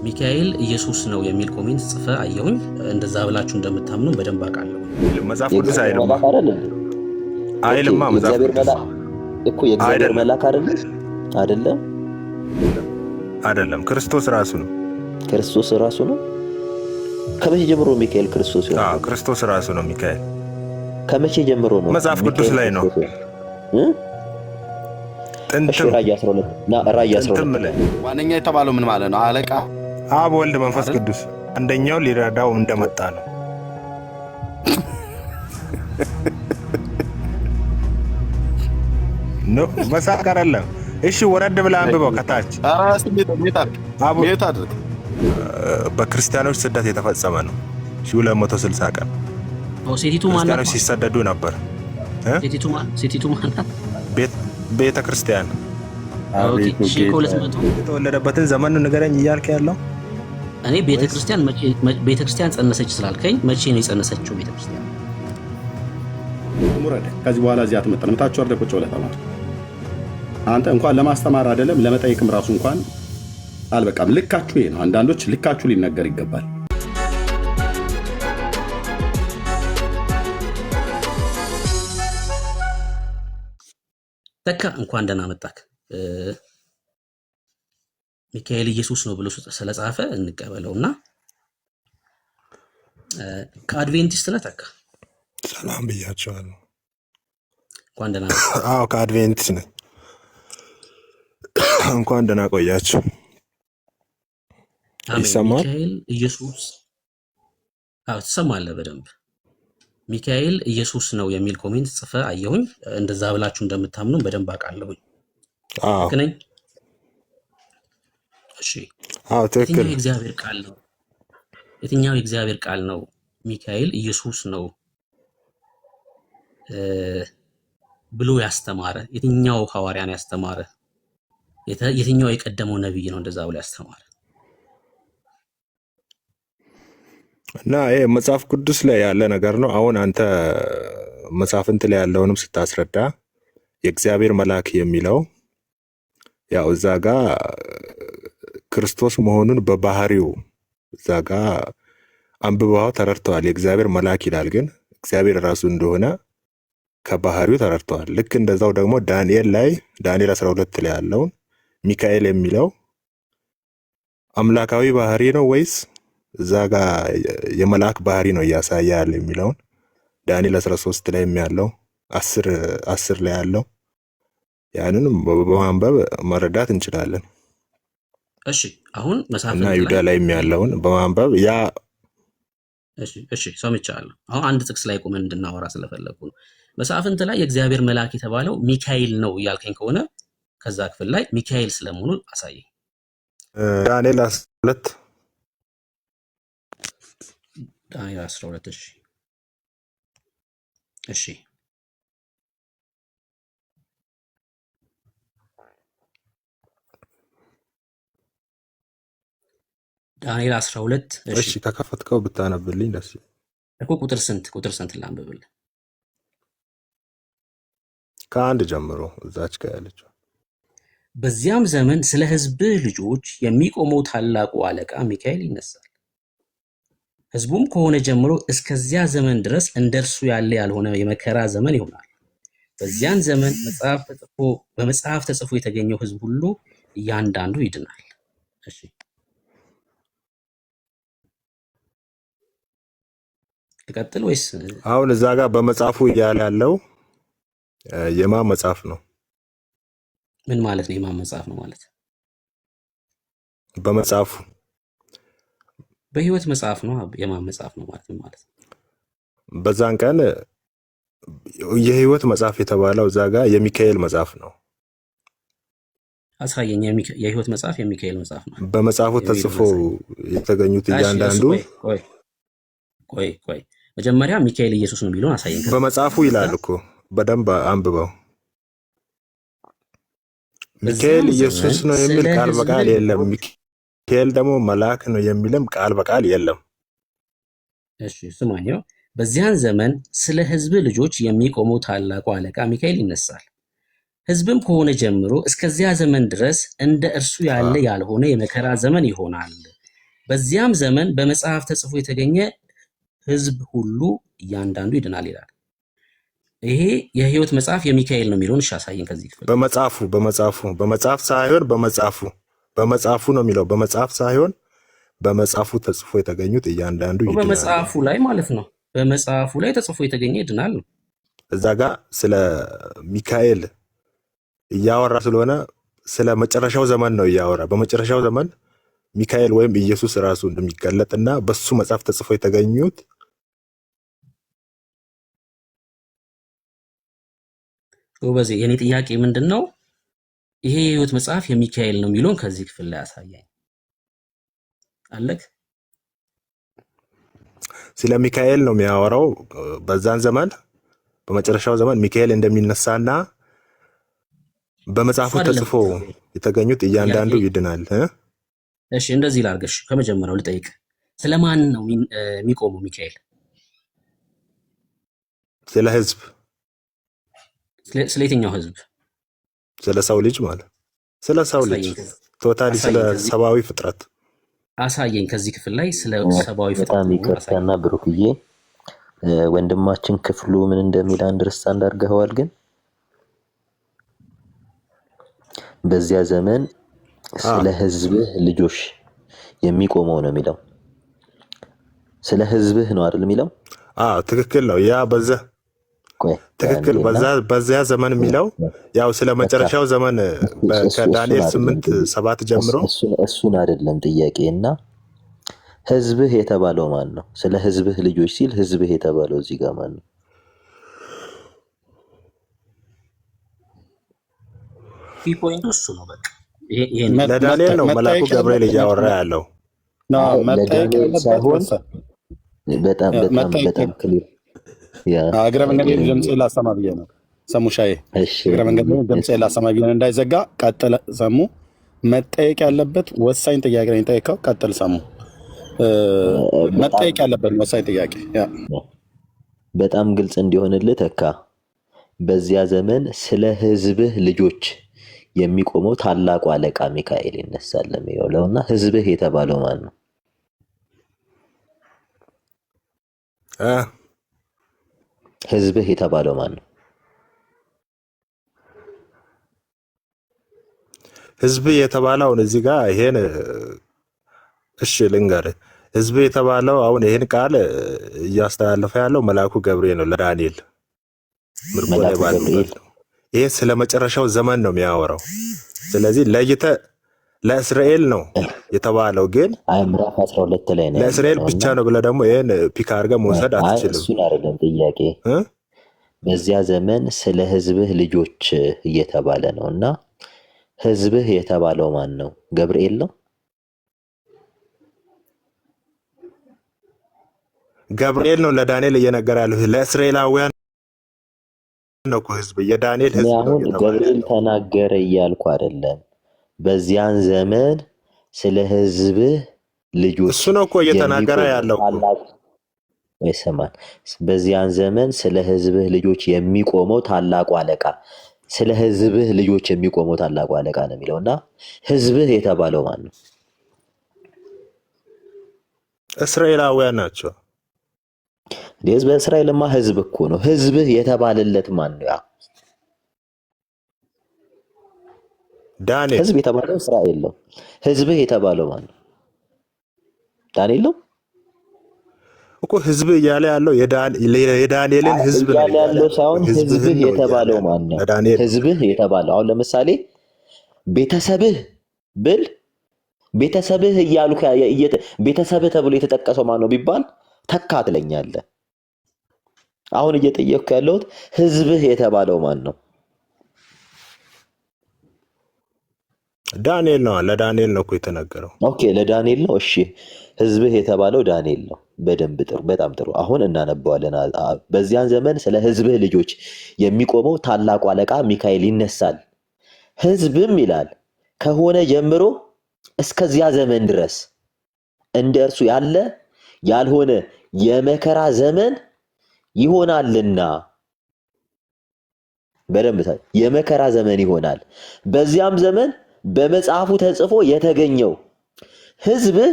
ሚካኤል ኢየሱስ ነው የሚል ኮሜንት ጽፈ አየሁኝ። እንደዛ ብላችሁ እንደምታምኑ በደንብ አውቃለሁ። መጽሐፍ ቅዱስ አይልማ መጽሐፍ ቅዱስ እኮ የእግዚአብሔር መልአክ አይደለም አይደለም። ክርስቶስ ራሱ ነው። ክርስቶስ ራሱ ነው። ከመቼ ጀምሮ ሚካኤል ክርስቶስ ነው? ክርስቶስ ራሱ ነው ሚካኤል። ከመቼ ጀምሮ ነው? መጽሐፍ ቅዱስ ላይ ነው። ራእይ 12 ዋነኛ የተባለው ምን ማለት ነው? አለቃ አብ ወልድ መንፈስ ቅዱስ አንደኛው ሊረዳው እንደመጣ ነው። ነው መሳቅ አይደለም። እሺ ወረድ ብለህ አንብበው ከታች። በክርስቲያኖች ስደት የተፈጸመ ነው። 260 ቀን ክርስቲያኖች ሲሰደዱ ነበር። ሴቲቱ ማናት? ቤተ ክርስቲያን የተወለደበትን ዘመን ንገረኝ እያልክ ያለው እኔ ቤተክርስቲያን ጸነሰች ስላልከኝ መቼ ነው የጸነሰችው ቤተክርስቲያን? ሙረድ ከዚህ በኋላ እዚህ አትመጣም። ታች ወርደህ ቁጭ ብለህ ተማር። አንተ እንኳን ለማስተማር አይደለም ለመጠየቅም ራሱ እንኳን አልበቃም። ልካችሁ ይሄ ነው። አንዳንዶች ልካችሁ ሊነገር ይገባል። ተካ እንኳን ደህና መጣክ። ሚካኤል ኢየሱስ ነው ብሎ ስለጻፈ እንቀበለውና ከአድቬንቲስት ነህ ተካ? ሰላም ብያቸዋለሁ። እንኳን ደህና አዎ ከአድቬንቲስት ነኝ። እንኳን ደህና ቆያችሁ። ይሰማል? ሚካኤል ኢየሱስ ትሰማለህ በደንብ። ሚካኤል ኢየሱስ ነው የሚል ኮሜንት ጽፈ አየሁኝ። እንደዛ ብላችሁ እንደምታምኑ በደንብ አውቃለሁኝ። አዎ ነኝ። እሺ አዎ ትክክል። የትኛው የእግዚአብሔር ቃል ነው ሚካኤል ኢየሱስ ነው ብሎ ያስተማረ? የትኛው ሐዋርያን ያስተማረ? የትኛው የቀደመው ነብይ ነው እንደዛ ብሎ ያስተማረ? እና ይሄ መጽሐፍ ቅዱስ ላይ ያለ ነገር ነው። አሁን አንተ መጽሐፍንት ላይ ያለውንም ስታስረዳ የእግዚአብሔር መልአክ የሚለው ያው እዛ ጋር ክርስቶስ መሆኑን በባህሪው እዛ ጋር አንብበው ተረድተዋል። የእግዚአብሔር መልአክ ይላል፣ ግን እግዚአብሔር ራሱ እንደሆነ ከባህሪው ተረድተዋል። ልክ እንደዛው ደግሞ ዳንኤል 12 ላይ ያለውን ሚካኤል የሚለው አምላካዊ ባህሪ ነው ወይስ እዛ ጋር የመልአክ ባህሪ ነው እያሳየ ያለ የሚለውን ዳንኤል 13 ላይ ያለው 10 ላይ ያለው ያንን በማንበብ መረዳት እንችላለን። እሺ አሁን መጽሐፍ እና ይሁዳ ላይ ያለውን በማንበብ ያ እሺ ሰምቻለሁ። አሁን አንድ ጥቅስ ላይ ቆመን እንድናወራ ስለፈለኩ ነው። መጽሐፍንት ላይ የእግዚአብሔር መልአክ የተባለው ሚካኤል ነው እያልከኝ ከሆነ ከዛ ክፍል ላይ ሚካኤል ስለመሆኑ አሳየኝ። ዳንኤል 12 ዳንኤል 12 እሺ ዳንኤል 12 እሺ ከከፈትከው ብታነብልኝ ደስ እኮ። ቁጥር ስንት ላንብብልህ? ከአንድ ጀምሮ እዛች ጋር ያለችው። በዚያም ዘመን ስለ ሕዝብህ ልጆች የሚቆመው ታላቁ አለቃ ሚካኤል ይነሳል። ሕዝቡም ከሆነ ጀምሮ እስከዚያ ዘመን ድረስ እንደ እርሱ ያለ ያልሆነ የመከራ ዘመን ይሆናል። በዚያን ዘመን በመጽሐፍ ተጽፎ የተገኘው ሕዝብ ሁሉ እያንዳንዱ ይድናል። እሺ ልቀጥል ወይስ? አሁን እዛ ጋር በመጽሐፉ እያለ ያለው የማን መጽሐፍ ነው? ምን ማለት ነው? የማን መጽሐፍ ነው ማለት? በመጽሐፉ በህይወት መጽሐፍ ነው። የማን መጽሐፍ ነው ማለት ምን ማለት ነው? በዛን ቀን የህይወት መጽሐፍ የተባለው እዛ ጋር የሚካኤል መጽሐፍ ነው። አሳየኝ። የህይወት መጽሐፍ የሚካኤል መጽሐፍ ነው። በመጽሐፉ ተጽፎ የተገኙት እያንዳንዱ ቆይ መጀመሪያ ሚካኤል ኢየሱስ ነው የሚለውን አሳየኝ። በመጽሐፉ ይላል እኮ በደንብ አንብበው። ሚካኤል ኢየሱስ ነው የሚል ቃል በቃል የለም። ሚካኤል ደግሞ መልአክ ነው የሚልም ቃል በቃል የለም። እሺ ስማኛው። በዚያን ዘመን ስለ ህዝብ ልጆች የሚቆመው ታላቁ አለቃ ሚካኤል ይነሳል። ህዝብም ከሆነ ጀምሮ እስከዚያ ዘመን ድረስ እንደ እርሱ ያለ ያልሆነ የመከራ ዘመን ይሆናል። በዚያም ዘመን በመጽሐፍ ተጽፎ የተገኘ ሕዝብ ሁሉ እያንዳንዱ ይድናል ይላል። ይሄ የሕይወት መጽሐፍ የሚካኤል ነው የሚለውን እሺ አሳየን ከዚህ ክፍል። በመጽሐፍ ሳይሆን በመጽሐፉ ነው የሚለው። በመጽሐፍ ሳይሆን በመጽሐፉ ተጽፎ የተገኙት እያንዳንዱ ይድናል። በመጽሐፉ ላይ ማለት ነው። በመጽሐፉ ላይ ተጽፎ የተገኘ ይድናል ነው። እዛ ጋር ስለ ሚካኤል እያወራ ስለሆነ ስለ መጨረሻው ዘመን ነው እያወራ። በመጨረሻው ዘመን ሚካኤል ወይም ኢየሱስ ራሱ እንደሚገለጥና በሱ መጽሐፍ ተጽፎ የተገኙት ጎበዜ። የኔ ጥያቄ ምንድን ነው? ይሄ የሕይወት መጽሐፍ የሚካኤል ነው የሚለውን ከዚህ ክፍል ላይ አሳየኝ። አለክ ስለ ሚካኤል ነው የሚያወራው። በዛን ዘመን በመጨረሻው ዘመን ሚካኤል እንደሚነሳና በመጽሐፉ ተጽፎ የተገኙት እያንዳንዱ ይድናል። እሺ እንደዚህ ላርገሽ። ከመጀመሪያው ልጠይቅ፣ ስለማን ነው የሚቆመው ሚካኤል? ስለ ህዝብ። ስለ የትኛው ህዝብ? ስለ ሰው ልጅ ማለት ስለ ሰው ልጅ ቶታሊ፣ ስለ ሰብአዊ ፍጥረት አሳየኝ ከዚህ ክፍል ላይ ስለ ሰብአዊ ፍጥረት። በጣም ይቅርታና ብሩክዬ፣ ወንድማችን ክፍሉ ምን እንደሚል አንደርስታንድ አድርገዋል። ግን በዚያ ዘመን ስለ ህዝብህ ልጆች የሚቆመው ነው የሚለው። ስለ ህዝብህ ነው አይደል የሚለው? ትክክል ነው። ያ ትክክል በዚያ ዘመን የሚለው ያው ስለ መጨረሻው ዘመን ከዳንኤል 8:7 ጀምሮ እሱን አይደለም ጥያቄ። እና ህዝብህ የተባለው ማን ነው? ስለ ህዝብህ ልጆች ሲል ህዝብህ የተባለው እዚህ ጋር ማን ነው? ፖይንቱ እሱ ነው። በቃ ለዳንኤል ነው መልአኩ ገብርኤል እያወራ ያለው። ለዳንኤል ሳይሆን በጣም ክሊር እግረ መንገድ ድምፅ ላሰማ ብዬ ነው። ሰሙ ሻዬ እግረ መንገድ ድምፅ ላሰማ ብዬ ነው እንዳይዘጋ። ቀጥል ሰሙ። መጠየቅ ያለበት ወሳኝ ጥያቄ ነው የጠየቀው። ቀጥል ሰሙ። መጠየቅ ያለበት ወሳኝ ጥያቄ በጣም ግልጽ እንዲሆንልህ ተካ። በዚያ ዘመን ስለ ህዝብህ ልጆች የሚቆመው ታላቁ አለቃ ሚካኤል ይነሳል የሚለውና ህዝብህ የተባለው ማን ነው? ህዝብህ የተባለው ማን ነው? ህዝብ የተባለው አሁን እዚህ ጋር ይሄን እሺ ልንገርህ። ህዝብ የተባለው አሁን ይሄን ቃል እያስተላለፈ ያለው መልአኩ ገብርኤል ነው ለዳንኤል ምርኮ ላይ ባሉበት ነው። ይሄ ስለ መጨረሻው ዘመን ነው የሚያወራው። ስለዚህ ለይተህ ለእስራኤል ነው የተባለው፣ ግን ምዕራፍ 12 ላይ ነው ለእስራኤል ብቻ ነው ብለህ ደግሞ ይሄን ፒክ አድርገህ መውሰድ አትችልም። እሱን አይደለም ጥያቄ። በዚያ ዘመን ስለ ህዝብህ ልጆች እየተባለ ነው እና ህዝብህ የተባለው ማን ነው? ገብርኤል ነው? ገብርኤል ነው ለዳንኤል እየነገረ ያለው። ለእስራኤላውያን ነው እኮ ህዝብ፣ የዳንኤል ህዝብ ነው። አሁን ገብርኤል ተናገረ እያልኩ አይደለም። በዚያን ዘመን ስለ ህዝብህ ልጆች እሱ ነው እኮ እየተናገረ ያለው ይሰማል። በዚያን ዘመን ስለ ህዝብህ ልጆች የሚቆመው ታላቁ አለቃ፣ ስለ ህዝብህ ልጆች የሚቆመው ታላቁ አለቃ ነው የሚለውና ህዝብህ የተባለው ማን ነው? እስራኤላውያን ናቸው። ህዝብ እስራኤልማ ህዝብ እኮ ነው። ህዝብህ የተባለለት ማን ነው? ዳንኤል። ህዝብ የተባለው እስራኤል ነው። ህዝብህ የተባለው ማን ነው? ዳንኤል ነው እኮ ህዝብ እያለ ያለው የዳንኤልን ህዝብ ነው እያለ ያለው ሳይሆን ህዝብህ የተባለው ማን ነው? ህዝብህ የተባለው አሁን ለምሳሌ ቤተሰብህ ብል ቤተሰብህ እያሉ ቤተሰብህ ተብሎ የተጠቀሰው ማን ነው ቢባል ተካ ትለኛለህ። አሁን እየጠየቅኩ ያለሁት ህዝብህ የተባለው ማን ነው? ዳንኤል ነው። ለዳንኤል ነው እኮ የተነገረው። ኦኬ ለዳንኤል ነው። እሺ ህዝብህ የተባለው ዳንኤል ነው። በደንብ ጥሩ፣ በጣም ጥሩ። አሁን እናነበዋለን። በዚያን ዘመን ስለ ህዝብህ ልጆች የሚቆመው ታላቁ አለቃ ሚካኤል ይነሳል። ህዝብም ይላል ከሆነ ጀምሮ እስከዚያ ዘመን ድረስ እንደ እርሱ ያለ ያልሆነ የመከራ ዘመን ይሆናልና። በደንብ የመከራ ዘመን ይሆናል። በዚያም ዘመን በመጽሐፉ ተጽፎ የተገኘው ህዝብህ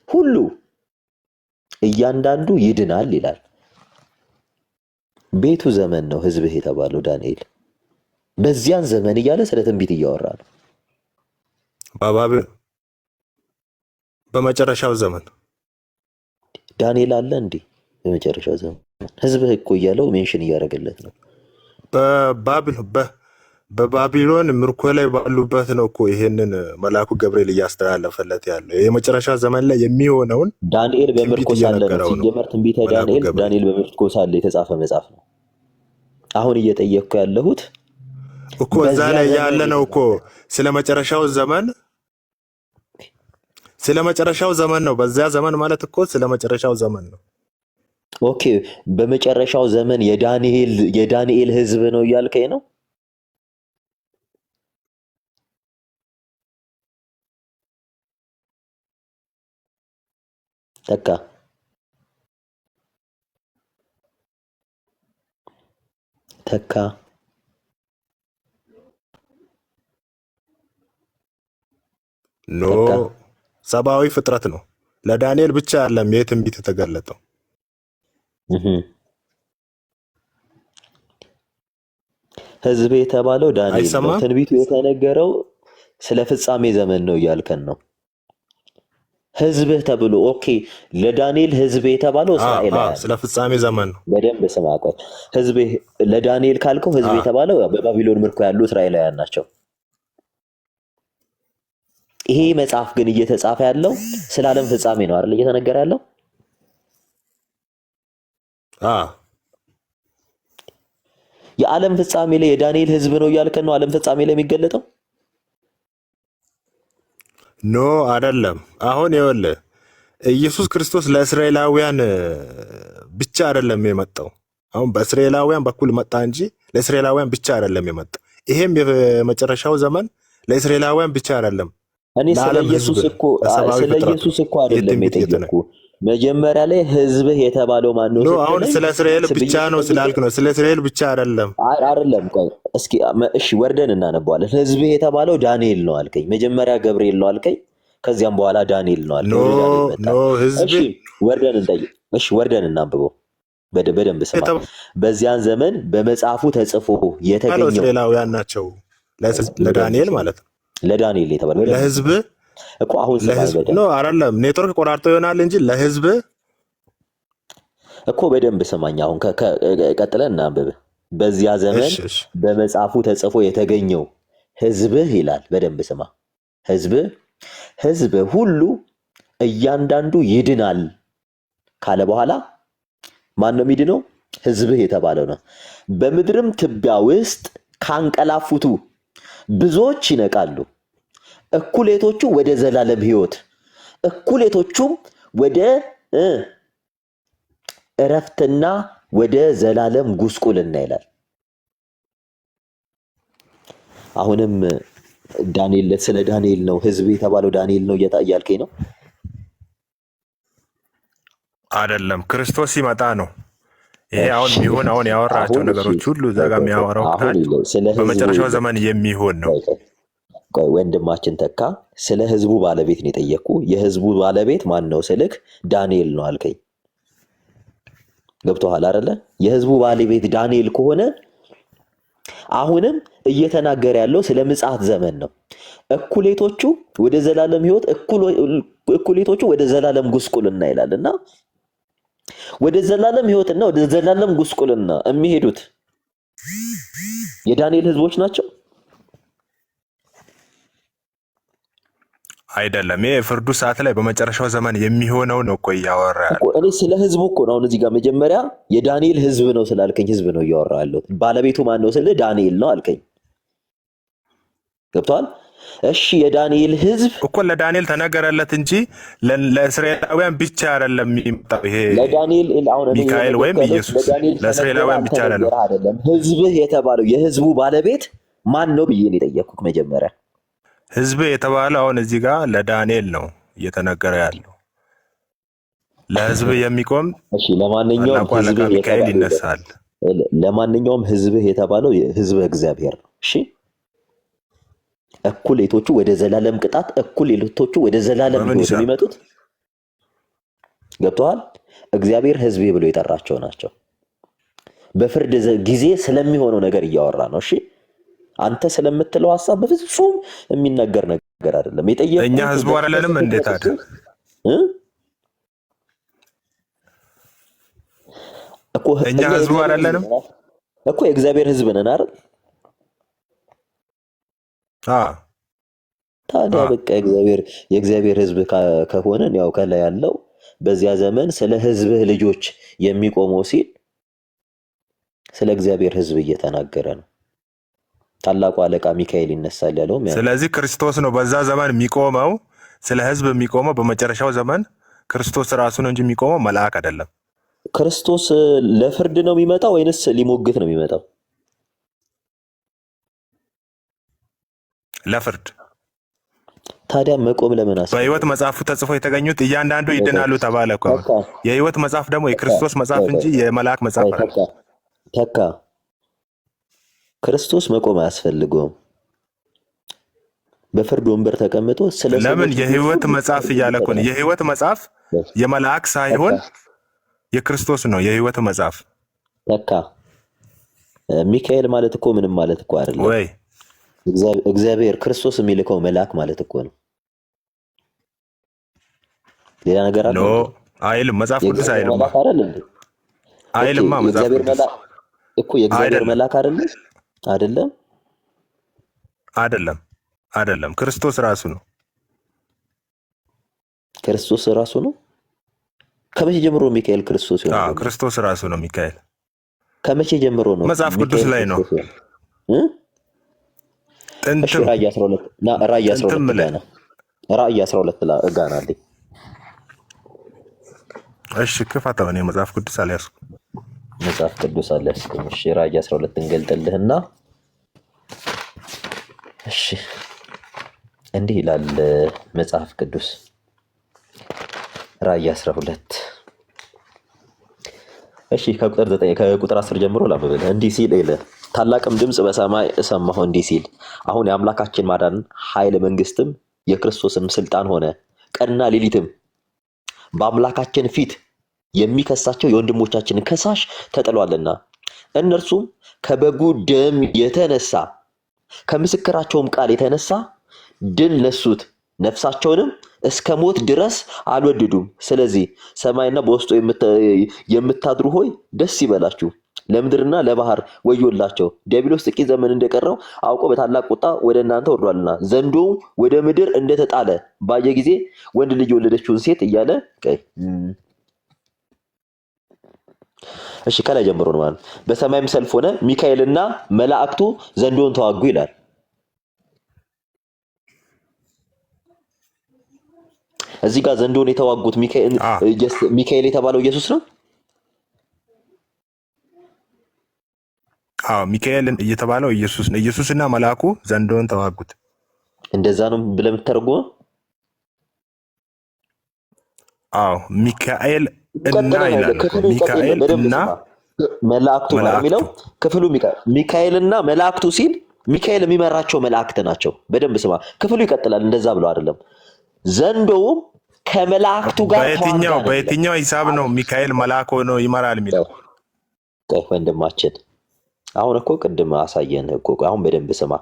ሁሉ እያንዳንዱ ይድናል ይላል። ቤቱ ዘመን ነው ህዝብህ የተባለው ዳንኤል በዚያን ዘመን እያለ ስለ ትንቢት እያወራ ነው። በመጨረሻው ዘመን ዳንኤል አለ እንዴ? በመጨረሻው ዘመን ህዝብህ እኮ እያለው ሜንሽን እያደረገለት ነው። በባቢሎን ምርኮ ላይ ባሉበት ነው እኮ ይሄንን መልአኩ ገብርኤል እያስተላለፈለት ያለው የመጨረሻ ዘመን ላይ የሚሆነውን። ዳንኤል በምርኮ ሳለ ነው ሲጀመር ትንቢተ ዳንኤል በምርኮ ሳለ የተጻፈ መጽሐፍ ነው። አሁን እየጠየቅኩ ያለሁት እኮ እዛ ላይ ያለ ነው እኮ ስለ መጨረሻው ዘመን ነው። በዚያ ዘመን ማለት እኮ ስለ መጨረሻው ዘመን ነው። ኦኬ፣ በመጨረሻው ዘመን የዳንኤል ህዝብ ነው እያልከኝ ነው? ተካ ኖ ሰብአዊ ፍጥረት ነው። ለዳንኤል ብቻ አይደለም ይህ ትንቢት የተገለጠው። ህዝብ የተባለው ዳንኤል ነው። ትንቢቱ የተነገረው ስለ ፍጻሜ ዘመን ነው እያልከን ነው። ህዝብህ ተብሎ ኦኬ፣ ለዳንኤል ህዝብ የተባለው እስራኤላውያን ስለ ፍጻሜ ዘመን ነው። በደንብ ስማ። ቆይ ህዝብ ለዳንኤል ካልከው ህዝብ የተባለው በባቢሎን ምርኮ ያሉ እስራኤላውያን ናቸው። ይሄ መጽሐፍ ግን እየተጻፈ ያለው ስለ ዓለም ፍጻሜ ነው አይደል? እየተነገረ ያለው የዓለም ፍጻሜ ላይ የዳንኤል ህዝብ ነው እያልከን ነው። ዓለም ፍጻሜ ላይ የሚገለጠው ኖ አይደለም። አሁን ይኸውልህ ኢየሱስ ክርስቶስ ለእስራኤላውያን ብቻ አይደለም የመጣው። አሁን በእስራኤላውያን በኩል መጣ እንጂ ለእስራኤላውያን ብቻ አይደለም የመጣው። ይሄም የመጨረሻው ዘመን ለእስራኤላውያን ብቻ አይደለም። እኔ ስለ ኢየሱስ እኮ አይደለም የጠየቅኩ። መጀመሪያ ላይ ህዝብህ የተባለው ማን ነው? አሁን ስለ እስራኤል ብቻ ነው ስላልክ ነው። ስለ እስራኤል ብቻ አይደለም። ቆይ እስኪ እሺ ወርደን እናነባዋለን። ህዝብህ የተባለው ዳንኤል ነው አልከኝ። መጀመሪያ ገብርኤል ነው አልከኝ። ከዚያም በኋላ ዳንኤል ነው አልከኝ። እሺ ወርደን እናንብበው በደንብ ስማ። በዚያን ዘመን በመጽሐፉ ተጽፎ የተገኘው እስራኤላውያን ናቸው። ለዳንኤል ማለት ነው። ለዳንኤል የተባለው ለህዝብ እኮ አሁን ነው አይደለም። ኔትወርክ ቆራርጦ ይሆናል እንጂ ለህዝብ እኮ በደንብ ስማኝ። አሁን ቀጥለን እናንብብ። በዚያ ዘመን በመጽሐፉ ተጽፎ የተገኘው ህዝብህ ይላል። በደንብ ስማ። ህዝብ ሁሉ እያንዳንዱ ይድናል ካለ በኋላ ማን ነው የሚድነው? ህዝብህ የተባለው ነው። በምድርም ትቢያ ውስጥ ካንቀላፉቱ ብዙዎች ይነቃሉ። እኩሌቶቹ ወደ ዘላለም ህይወት፣ እኩሌቶቹም ወደ እረፍትና ወደ ዘላለም ጉስቁልና ይላል። አሁንም ዳንኤል ስለ ዳንኤል ነው ህዝብ የተባለው ዳንኤል ነው እያልከኝ ነው? አይደለም፣ ክርስቶስ ሲመጣ ነው። ይሄ አሁን የሚሆን አሁን ያወራቸው ነገሮች ሁሉ እዛ ጋር የሚያወራው በመጨረሻው ዘመን የሚሆን ነው። ቆይ ወንድማችን ተካ ስለ ህዝቡ ባለቤት ነው የጠየቅኩ። የህዝቡ ባለቤት ማን ነው ስልክ ዳንኤል ነው አልከኝ። ገብቶሃል አይደለ? የህዝቡ ባለቤት ዳንኤል ከሆነ አሁንም እየተናገረ ያለው ስለ ምጽአት ዘመን ነው። እኩሌቶቹ ወደ ዘላለም ህይወት፣ እኩሌቶቹ ወደ ዘላለም ጉስቁልና ይላል እና ወደ ዘላለም ህይወትና ወደ ዘላለም ጉስቁልና የሚሄዱት የዳንኤል ህዝቦች ናቸው አይደለም? ይሄ ፍርዱ ሰዓት ላይ በመጨረሻው ዘመን የሚሆነው ነው እኮ እያወራ ያለው። እኔ ስለ ህዝቡ እኮ ነው። አሁን እዚህ ጋር መጀመሪያ የዳንኤል ህዝብ ነው ስላልከኝ ህዝብ ነው እያወራ ያለው። ባለቤቱ ማን ነው ስልህ ዳንኤል ነው አልከኝ። ገብቶሃል? እሺ የዳንኤል ህዝብ እኮ ለዳንኤል ተነገረለት እንጂ ለእስራኤላውያን ብቻ አይደለም የሚመጣው። ይሄ ለዳንኤል አሁን ሚካኤል ወይም ኢየሱስ ለእስራኤላውያን ብቻ አይደለም። ህዝብህ የተባለው የህዝቡ ባለቤት ማን ነው ብዬ ነው የጠየቅኩት መጀመሪያ። ህዝብ የተባለው አሁን እዚህ ጋር ለዳንኤል ነው እየተነገረ ያለው። ለህዝብ የሚቆም እሺ፣ ለማንኛውም ህዝብ ሚካኤል ይነሳል። ለማንኛውም ህዝብ የተባለው ህዝብ እግዚአብሔር ነው። እሺ፣ እኩሌቶቹ ወደ ዘላለም ቅጣት፣ እኩሌቶቹ ወደ ዘላለም ህይወት የሚመጡት ገብቶሃል? እግዚአብሔር ሕዝቤ ብሎ የጠራቸው ናቸው። በፍርድ ጊዜ ስለሚሆነው ነገር እያወራ ነው። እሺ አንተ ስለምትለው ሐሳብ በፍጹም የሚነገር ነገር አይደለም። እኛ ህዝቡ አይደለንም? እንዴት አደ እኛ ህዝቡ አይደለንም እኮ የእግዚአብሔር ሕዝብ ነን አይደል? ታዲያ በቃ የእግዚአብሔር ሕዝብ ከሆነን ያው ከላይ ያለው በዚያ ዘመን ስለ ሕዝብህ ልጆች የሚቆመው ሲል ስለ እግዚአብሔር ሕዝብ እየተናገረ ነው። ታላቁ አለቃ ሚካኤል ይነሳል ያለው። ስለዚህ ክርስቶስ ነው በዛ ዘመን የሚቆመው፣ ስለ ሕዝብ የሚቆመው በመጨረሻው ዘመን ክርስቶስ ራሱ ነው እንጂ የሚቆመው መልአክ አይደለም። ክርስቶስ ለፍርድ ነው የሚመጣው ወይንስ ሊሞግት ነው የሚመጣው? ለፍርድ። ታዲያ መቆም ለምን አስፈለገ? በሕይወት መጽሐፉ ተጽፎ የተገኙት እያንዳንዱ ይድናሉ ተባለ እኮ። የሕይወት መጽሐፍ ደግሞ የክርስቶስ መጽሐፍ እንጂ የመልአክ መጽሐፍ አይደለም። ተካ ክርስቶስ መቆም አያስፈልገውም። በፍርድ ወንበር ተቀምጦ ለምን የሕይወት መጽሐፍ እያለ እኮ ነው። የሕይወት መጽሐፍ የመልአክ ሳይሆን የክርስቶስ ነው የሕይወት መጽሐፍ። ተካ ሚካኤል ማለት እኮ ምንም ማለት እኮ አይደለም ወይ እግዚአብሔር ክርስቶስ የሚልከው መልአክ ማለት እኮ ነው። ሌላ ነገር አለ አይልም። መጽሐፍ ቅዱስ አይልም አይልም። መጽሐፍ ቅዱስ እኮ የእግዚአብሔር መልአክ አይደለም አይደለም። ክርስቶስ ራሱ ነው። ክርስቶስ ራሱ ነው። ከመቼ ጀምሮ ሚካኤል ክርስቶስ ይሆናል? ክርስቶስ ራሱ ነው ሚካኤል። ከመቼ ጀምሮ ነው? መጽሐፍ ቅዱስ ላይ ነው። ራእይ 12 ጋር አለኝ። እሺ ክፈተው። እኔ መጽሐፍ ቅዱስ አልያዝኩም። መጽሐፍ ቅዱስ አልያዝኩም። እሺ ራእይ 12 እንገልጥልህና እሺ እንዲህ ይላል መጽሐፍ ቅዱስ ራእይ 12 እሺ ከቁጥር 10 ጀምሮ ላንብብልህ። እንዲህ ሲል ታላቅም ድምፅ በሰማይ ሰማሁ እንዲህ ሲል አሁን የአምላካችን ማዳን ኃይል መንግስትም የክርስቶስም ስልጣን ሆነ። ቀንና ሌሊትም በአምላካችን ፊት የሚከሳቸው የወንድሞቻችን ከሳሽ ተጥሏልና እነርሱም ከበጉ ደም የተነሳ ከምስክራቸውም ቃል የተነሳ ድል ነሱት፣ ነፍሳቸውንም እስከ ሞት ድረስ አልወደዱም። ስለዚህ ሰማይና በውስጡ የምታድሩ ሆይ ደስ ይበላችሁ፣ ለምድርና ለባህር ወዮላቸው። ዲያብሎስ ጥቂት ዘመን እንደቀረው አውቆ በታላቅ ቁጣ ወደ እናንተ ወርዷልና ዘንዶው ወደ ምድር እንደተጣለ ባየ ጊዜ ወንድ ልጅ የወለደችውን ሴት እያለ እሺ ከላይ ጀምሮ ነው ማለት። በሰማይም ሰልፍ ሆነ፣ ሚካኤልና መላእክቱ ዘንዶውን ተዋጉ ይላል። እዚህ ጋር ዘንዶውን የተዋጉት ሚካኤል የተባለው ኢየሱስ ነው። ሚካኤል እየተባለው ኢየሱስ ነው። ኢየሱስና መልአኩ ዘንዶውን ተዋጉት። እንደዛ ነው ብለህ የምትተረጉመው? ሚካኤል እና ይላል። ሚካኤል እና መላእክቱ የሚለው ክፍሉ ሚካኤልና መላእክቱ ሲል ሚካኤል የሚመራቸው መላእክት ናቸው። በደንብ ስማ፣ ክፍሉ ይቀጥላል። እንደዛ ብለው አይደለም። ዘንዶውም ከመላእክቱ ጋር በየትኛው ሂሳብ ነው ሚካኤል መልአክ ሆኖ ይመራል የሚለው? ወንድማችን አሁን እኮ ቅድም አሳየን እኮ። አሁን በደንብ ስማ።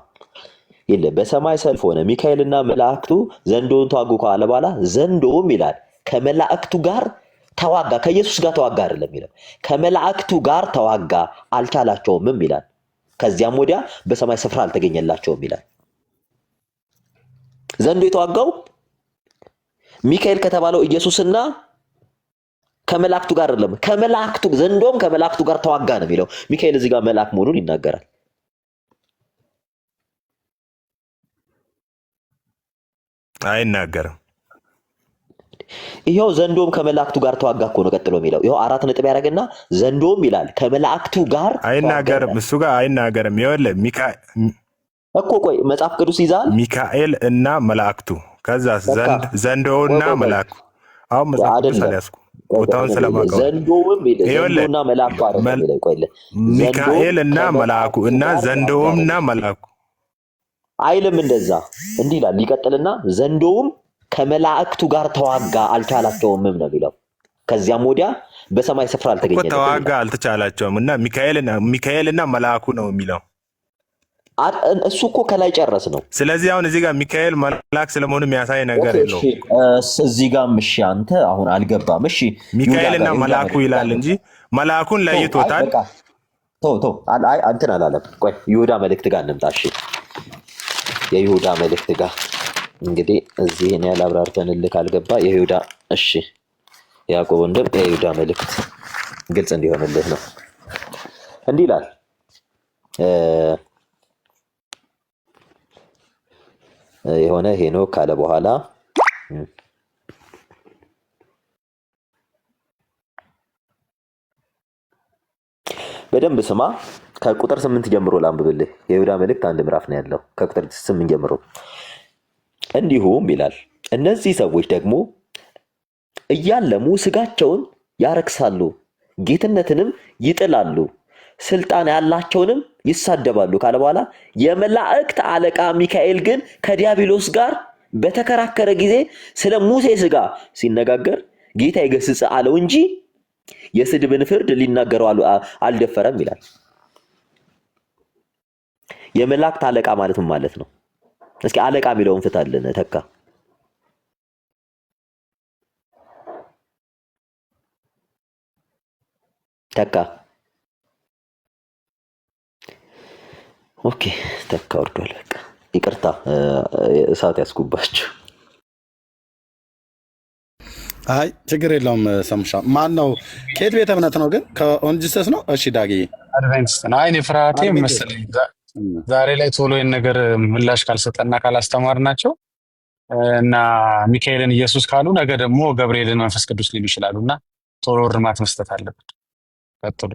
በሰማይ ሰልፍ ሆነ፣ ሚካኤልና መላእክቱ ዘንዶውን ተዋጉ ካለ በኋላ ዘንዶውም ይላል ከመላእክቱ ጋር ተዋጋ። ከኢየሱስ ጋር ተዋጋ አይደለም ይላል፣ ከመላእክቱ ጋር ተዋጋ፣ አልቻላቸውምም ይላል። ከዚያም ወዲያ በሰማይ ስፍራ አልተገኘላቸውም ይላል። ዘንዶ የተዋጋው ሚካኤል ከተባለው ኢየሱስና ከመላእክቱ ጋር አይደለም። ዘንዶም ከመላእክቱ ጋር ተዋጋ ነው የሚለው። ሚካኤል እዚህ ጋር መልአክ መሆኑን ይናገራል። አይናገርም። ይሄው ዘንዶም ከመላእክቱ ጋር ተዋጋ እኮ ነው ቀጥሎ የሚለው። ይሄው 4 ነጥብ ያደርግና ዘንዶም ይላል ከመላእክቱ ጋር አይናገርም። እሱ ጋር አይናገርም። ይኸውልህ ሚካኤል እኮ ቆይ መጽሐፍ ቅዱስ ይዛል ሚካኤል እና መላእክቱ ከዛ ዘንዶውና መላእክቱ አሁን መጽሐፍ ቅዱስ አልያዝኩም ቦታውን ስለማውቀው ዘንዶውም ዘንዶውና መላእክቱ አይደለም ይላል። ቆይ ሚካኤል እና መላእክቱ እና ዘንዶውምና መላእክቱ አይልም። እንደዛ እንዲህ ይላል። ይቀጥልና ዘንዶውም ከመላእክቱ ጋር ተዋጋ አልቻላቸውም ነው የሚለው። ከዚያም ወዲያ በሰማይ ስፍራ እኮ አልተገኘለትም ተዋጋ ይላል። አልተቻላቸውም እና ሚካኤልና መልአኩ ነው የሚለው። እሱ እኮ ከላይ ጨረስ ነው። ስለዚህ አሁን እዚህ ጋር ሚካኤል መልአክ ስለመሆኑ የሚያሳይ ነገር የለውም። እዚህ ጋር እሺ፣ አንተ አሁን አልገባም። እሺ ሚካኤልና መልአኩ ይላል እንጂ መልአኩን ለይቶታል። እንትን አላለም። ቆይ ይሁዳ መልእክት ጋር እንምጣ። እሺ የይሁዳ መልእክት ጋር እንግዲህ እዚህ እኔ ያህል አብራርተንልህ ካልገባ የይሁዳ እሺ፣ ያዕቆብ ወንድም የይሁዳ መልእክት ግልጽ እንዲሆንልህ ነው። እንዲህ ይላል የሆነ ሄኖክ ካለ በኋላ በደንብ ስማ። ከቁጥር 8 ጀምሮ ላንብብልህ። የይሁዳ መልእክት አንድ ምዕራፍ ነው ያለው። ከቁጥር 8 ጀምሮ እንዲሁም ይላል እነዚህ ሰዎች ደግሞ እያለሙ ስጋቸውን ያረክሳሉ፣ ጌትነትንም ይጥላሉ፣ ስልጣን ያላቸውንም ይሳደባሉ ካለ በኋላ የመላእክት አለቃ ሚካኤል ግን ከዲያብሎስ ጋር በተከራከረ ጊዜ ስለ ሙሴ ስጋ ሲነጋገር ጌታ ይገስጽ አለው እንጂ የስድብን ፍርድ ሊናገረው አልደፈረም ይላል። የመላእክት አለቃ ማለት ምን ማለት ነው? እስኪ አለቃ የሚለውን ፍታልን ተካ። ኦኬ ተካ ወርዷል። በቃ ይቅርታ እሳት ያስኩባችሁ። አይ ችግር የለውም። ሰሙሻ ማን ነው? ከየት ቤተ እምነት ነው ግን? ከኦንጂሰስ ነው? እሺ ዳጊ አድቬንቲስት ነው። አይ እኔ ፍርሃቴ መሰለኝ ዛሬ ላይ ቶሎ ይህን ነገር ምላሽ ካልሰጠና ካላስተማር ናቸው እና ሚካኤልን ኢየሱስ ካሉ ነገ ደግሞ ገብርኤልን መንፈስ ቅዱስ ሊሉ ይችላሉ እና ቶሎ እርማት መስጠት አለብን። ቀጥሉ።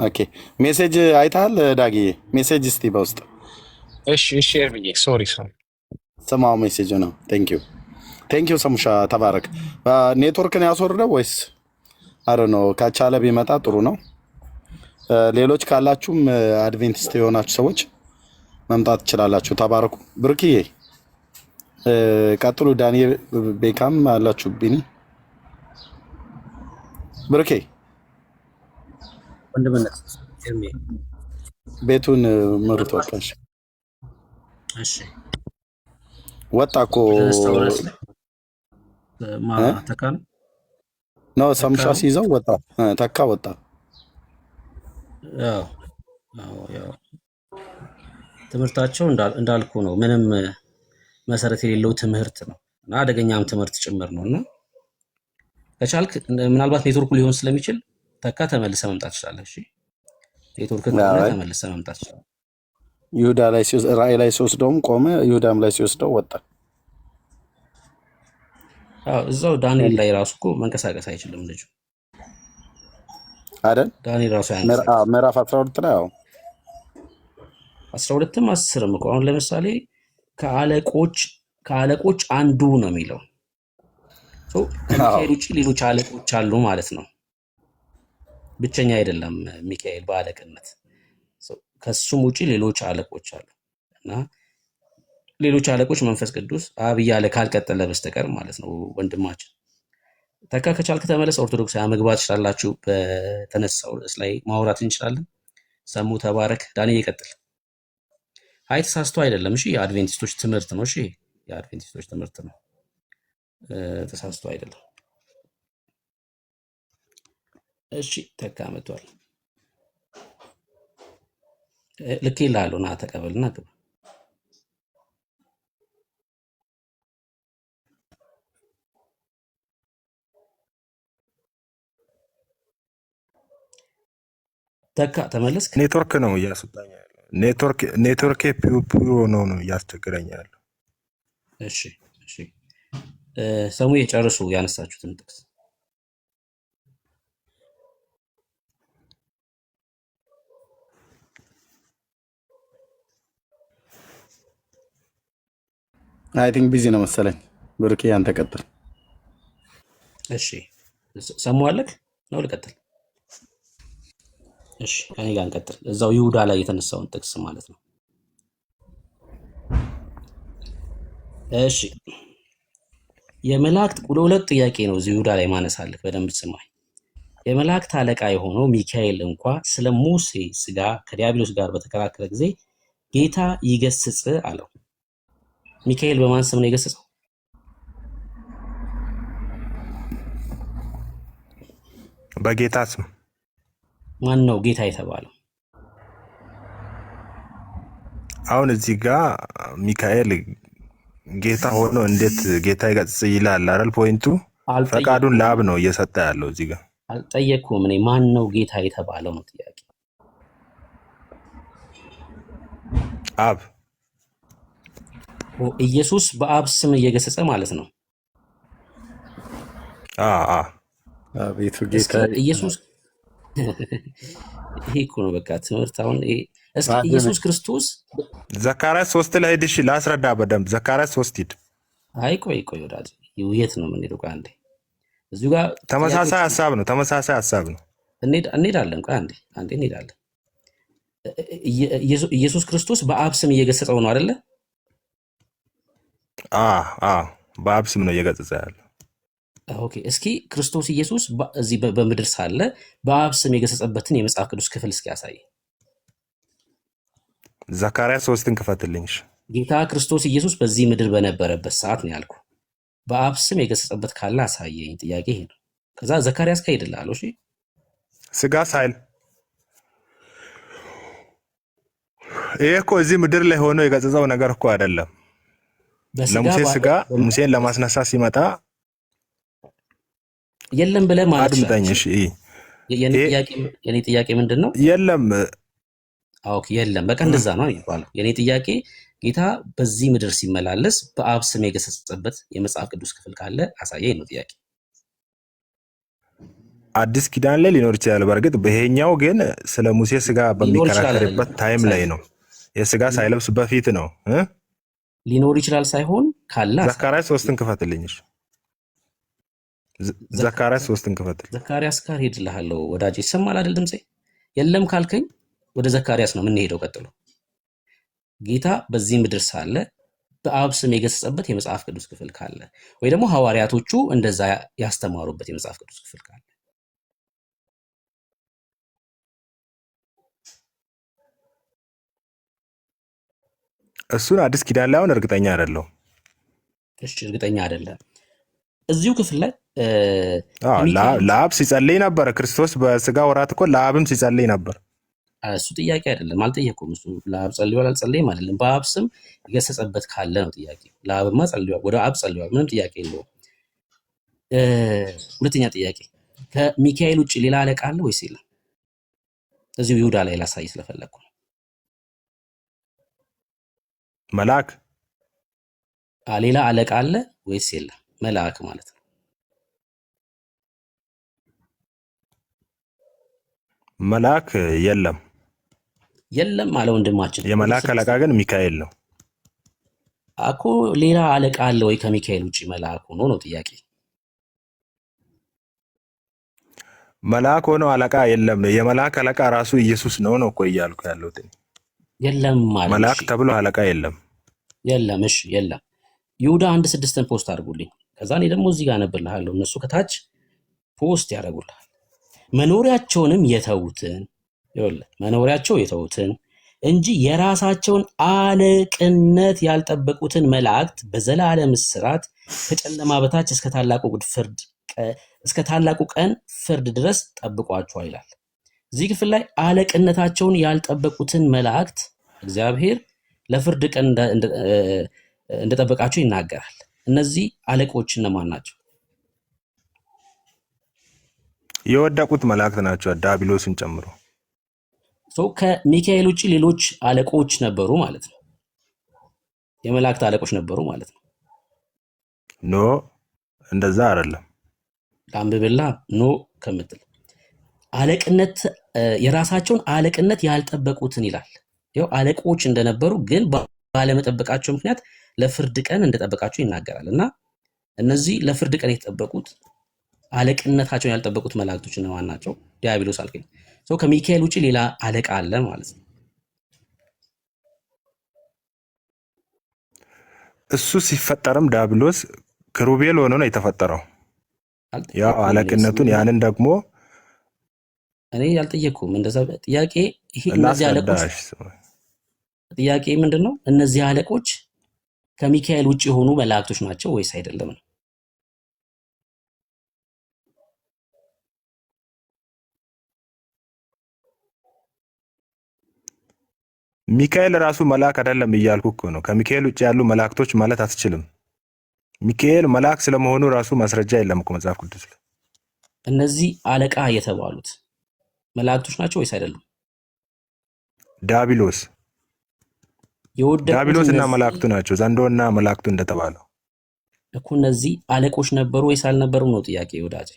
ኦኬ ሜሴጅ አይተሃል ዳጊ? ሜሴጅ እስቲ በውስጥ እሺ ኤርብዬ ሶሪ ስማው ሜሴጅ ነው። ቴንኪው ሰሙሻ ተባረክ። ኔትወርክን ያስወርደው ወይስ አረ ነው? ከቻለ ቢመጣ ጥሩ ነው። ሌሎች ካላችሁም አድቬንቲስት የሆናችሁ ሰዎች መምጣት ትችላላችሁ። ተባረኩ። ብርክዬ ቀጥሉ። ዳንኤል ቤካም አላችሁ። ቢኒ ብርኬ ወንድምነት ቤቱን ምሩት። ወጣሽ? እሺ ወጣ እኮ ተካ ነው ሰምሻ ሲይዘው ወጣ። ተካ ወጣ። ያው ትምህርታቸው እንዳልኩ ነው። ምንም መሰረት የሌለው ትምህርት ነው እና አደገኛም ትምህርት ጭምር ነው እና ከቻልክ ምናልባት ኔትወርኩ ሊሆን ስለሚችል ተካ ተመልሰ መምጣት ትችላለህ። እሺ ኔትወርክ ተመልሰ መምጣት ትችላለህ። ይሁዳ ላይ ራእይ ላይ ሲወስደውም ቆመ፣ ይሁዳም ላይ ሲወስደው ወጣ። እዛው ዳንኤል ላይ ራሱ እኮ መንቀሳቀስ አይችልም ልጁ አይደል? ዳንኤል ራሱ ምዕራፍ 12 ላይ 12ም 10ም እኮ አሁን ለምሳሌ ከአለቆች አንዱ ነው የሚለው ከሚካኤል ውጭ ሌሎች አለቆች አሉ ማለት ነው። ብቸኛ አይደለም ሚካኤል በአለቅነት፣ ከሱም ውጭ ሌሎች አለቆች አሉ እና ሌሎች አለቆች መንፈስ ቅዱስ አብ እያለ ካልቀጠለ በስተቀር ማለት ነው። ወንድማችን ተካ ከቻልክ ተመለስ። ኦርቶዶክስ መግባት ትችላላችሁ። በተነሳው ርዕስ ላይ ማውራት እንችላለን። ሰሙ ተባረክ። ዳኒ ይቀጥል። አይ ተሳስቶ አይደለም። እሺ የአድቬንቲስቶች ትምህርት ነው። እሺ የአድቬንቲስቶች ትምህርት ነው። ተሳስቶ አይደለም። እሺ ተካ መጥቷል። ልኬልሃለሁ፣ ና ተቀበልና ግባ። ተካ ተመለስክ? ኔትወርክ ነው እያስወጣኝ ያለው። ኔትወርክ ፒዩ ነው እያስቸገረኝ ያለው። እሺ ሰሙ የጨርሱ ያነሳችሁትን ጥቅስ አይ ቲንክ ቢዚ ነው መሰለኝ። ብርኬ አንተ ቀጥል። እሺ ሰሙ አለክ ነው ልቀጥል? እሺ ከኔ ጋር እንቀጥል። እዛው ይሁዳ ላይ የተነሳውን ጥቅስ ማለት ነው። እሺ የመላእክት ሁለት ጥያቄ ነው እዚህ ይሁዳ ላይ ማነሳልህ፣ በደንብ ስማኝ። የመላእክት አለቃ የሆነው ሚካኤል እንኳ ስለ ሙሴ ስጋ ከዲያብሎስ ጋር በተከራከረ ጊዜ ጌታ ይገስጽ አለው። ሚካኤል በማን ስም ነው የገሰጸው? በጌታ ስም። ማን ነው ጌታ የተባለው? አሁን እዚህ ጋር ሚካኤል ጌታ ሆኖ እንዴት ጌታ ይገስጽ ይላል አይደል? ፖይንቱ ፈቃዱን ለአብ ነው እየሰጠ ያለው እዚህ ጋር። አልጠየቅኩም እኔ ማን ነው ጌታ የተባለው ነው ጥያቄ። አብ። ኢየሱስ በአብ ስም እየገሰጸ ማለት ነው። አቤቱ ጌታ ኢየሱስ ይሄ እኮ ነው በቃ ትምህርት። አሁን እስኪ ኢየሱስ ክርስቶስ ዘካርያስ 3 ላይ ሄድሽ ላስረዳ በደንብ። ዘካርያስ 3 ሂድ። አይ ቆይ ወዳጅ የት ነው የምንሄደው? ቆይ አንዴ እዚሁ ጋር ተመሳሳይ ሀሳብ ነው። እንሄዳለን። ቆይ አንዴ እንሄዳለን። ኢየሱስ ክርስቶስ በአብ ስም እየገሰጸው ነው አይደለ? በአብ ስም ነው እየገሰጸ ያለው። ኦኬ፣ እስኪ ክርስቶስ ኢየሱስ እዚህ በምድር ሳለ በአብ ስም የገሰጸበትን የመጽሐፍ ቅዱስ ክፍል እስኪ ያሳይ። ዘካርያስ 3ን ክፈትልኝ። ጌታ ክርስቶስ ኢየሱስ በዚህ ምድር በነበረበት ሰዓት ነው ያልኩ። በአብ ስም የገሰጸበት ካለ አሳየኝ። ጥያቄ ይሄ ነው። ከዛ ዘካርያስ ከሄድልሃለሁ። እሺ፣ ስጋ ሳይል ይሄ እኮ እዚህ ምድር ላይ ሆኖ የገሰጸው ነገር እኮ አይደለም። ለሙሴ ስጋ ሙሴን ለማስነሳት ሲመጣ የለም ብለህ ማለት ነው። አድምጠኝ እሺ። የኔ ጥያቄ ምንድን ነው? የለም። ኦኬ፣ የለም በቃ እንደዛ ነው የሚባለው። የኔ ጥያቄ ጌታ በዚህ ምድር ሲመላለስ በአብ ስም የገሰጸበት የመጽሐፍ ቅዱስ ክፍል ካለ አሳየኝ ነው ጥያቄ። አዲስ ኪዳን ላይ ሊኖር ይችላል። በእርግጥ በይሄኛው ግን ስለ ሙሴ ስጋ በሚከራከርበት ታይም ላይ ነው። የስጋ ሳይለብስ በፊት ነው። ሊኖር ይችላል ሳይሆን ካለ ዘካርያስ 3ን ክፈትልኝ። ዘካርያስ 3ን ክፈትልኝ። ዘካርያስ ጋር ሄድልሃለሁ ወዳጅ። ይሰማል አይደል ድምጼ? የለም ካልከኝ ወደ ዘካርያስ ነው የምንሄደው። ቀጥሎ ጌታ በዚህ ምድር ሳለ በአብ ስም የገሰጸበት የመጽሐፍ ቅዱስ ክፍል ካለ ወይ ደግሞ ሐዋርያቶቹ እንደዛ ያስተማሩበት የመጽሐፍ ቅዱስ ክፍል ካለ እሱን አዲስ ኪዳን ላይ አሁን እርግጠኛ አይደለሁም። እሺ፣ እርግጠኛ አይደለም። እዚሁ ክፍል ላይ ለአብ ሲጸልይ ነበር። ክርስቶስ በስጋ ወራት እኮ ለአብም ሲጸልይ ነበር። እሱ ጥያቄ አይደለም፣ አልጠየኩም። እሱ ለአብ ጸልዩዋል አልጸለይም አይደለም። በአብ ስም የገሰጸበት ካለ ነው ጥያቄ። ለአብማ ጸልዩዋል፣ ወደ አብ ጸልዩዋል፣ ምንም ጥያቄ የለውም። ሁለተኛ ጥያቄ፣ ከሚካኤል ውጭ ሌላ አለቃ አለ ወይስ የለም? እዚሁ ይሁዳ ላይ ላሳይ ስለፈለግኩ ነው። መልአክ ሌላ አለቃ አለ ወይስ የለም? መልአክ ማለት ነው። መልአክ የለም አለ ወንድማችን። የመልአክ አለቃ ግን ሚካኤል ነው እኮ። ሌላ አለቃ አለ ወይ ከሚካኤል ውጭ መልአክ ሆኖ ነው ጥያቄ። መልአክ ሆኖ አለቃ የለም። የመልአክ አለቃ ራሱ ኢየሱስ ነው እኮ እያልኩ ያለሁት። የለም ማለት መልአክ ተብሎ አለቃ የለም። እሺ የለም። ይሁዳ 1:6 ፖስት አድርጉልኝ። ከዛ እኔ ደግሞ እዚህ ጋር አነብልሃለሁ፣ እነሱ ከታች ፖስት ያደርጉልሃል። መኖሪያቸውንም የተዉትን እንጂ የራሳቸውን አለቅነት ያልጠበቁትን መላእክት በዘላለም እስራት ከጨለማ በታች እስከ ታላቁ ቀን ፍርድ ድረስ ጠብቋቸዋል ይላል። እዚህ ክፍል ላይ አለቅነታቸውን ያልጠበቁትን መላእክት እግዚአብሔር ለፍርድ ቀን እንደጠበቃቸው ይናገራል። እነዚህ አለቆች እነማን ናቸው? የወደቁት መላእክት ናቸው፣ ዲያብሎስን ጨምሮ። ከሚካኤል ውጭ ሌሎች አለቆች ነበሩ ማለት ነው። የመላእክት አለቆች ነበሩ ማለት ነው። ኖ እንደዛ አይደለም። ለአንብብላ ኖ ከምትል አለቅነት የራሳቸውን አለቅነት ያልጠበቁትን ይላል። ያው አለቆች እንደነበሩ ግን ባለመጠበቃቸው ምክንያት ለፍርድ ቀን እንደጠበቃቸው ይናገራል። እና እነዚህ ለፍርድ ቀን የተጠበቁት አለቅነታቸውን ያልጠበቁት መላእክቶች እነማን ናቸው? ዲያብሎስ አልከኝ። ከሚካኤል ውጭ ሌላ አለቃ አለ ማለት ነው። እሱ ሲፈጠርም ዲያብሎስ ክሩቤል ሆኖ ነው የተፈጠረው። ያው አልጠየኩም። እኔ አለቅነቱን ስምና ያንን ደግሞ እኔ አልጠየኩም። እንደዛ ጥያቄ ይሄ እነዚህ አለቆች ላስረዳሽ። ጥያቄ ምንድነው? እነዚህ አለቆች ከሚካኤል ውጭ የሆኑ መላእክቶች ናቸው ወይስ አይደለም ነው? ሚካኤል ራሱ መልአክ አይደለም እያልኩ እኮ ነው። ከሚካኤል ውጭ ያሉ መላእክቶች ማለት አትችልም። ሚካኤል መልአክ ስለመሆኑ ራሱ ማስረጃ የለም እኮ መጽሐፍ ቅዱስ ላይ። እነዚህ አለቃ የተባሉት መላእክቶች ናቸው ወይስ አይደሉም? ዳቢሎስ የወደቁት ዳቢሎስ እና እነዚህ መላእክቱ ናቸው። ዘንዶና መላእክቱ እንደተባለው እኮ እነዚህ አለቆች ነበሩ ወይስ አልነበሩም ነው ጥያቄ ወዳጄ።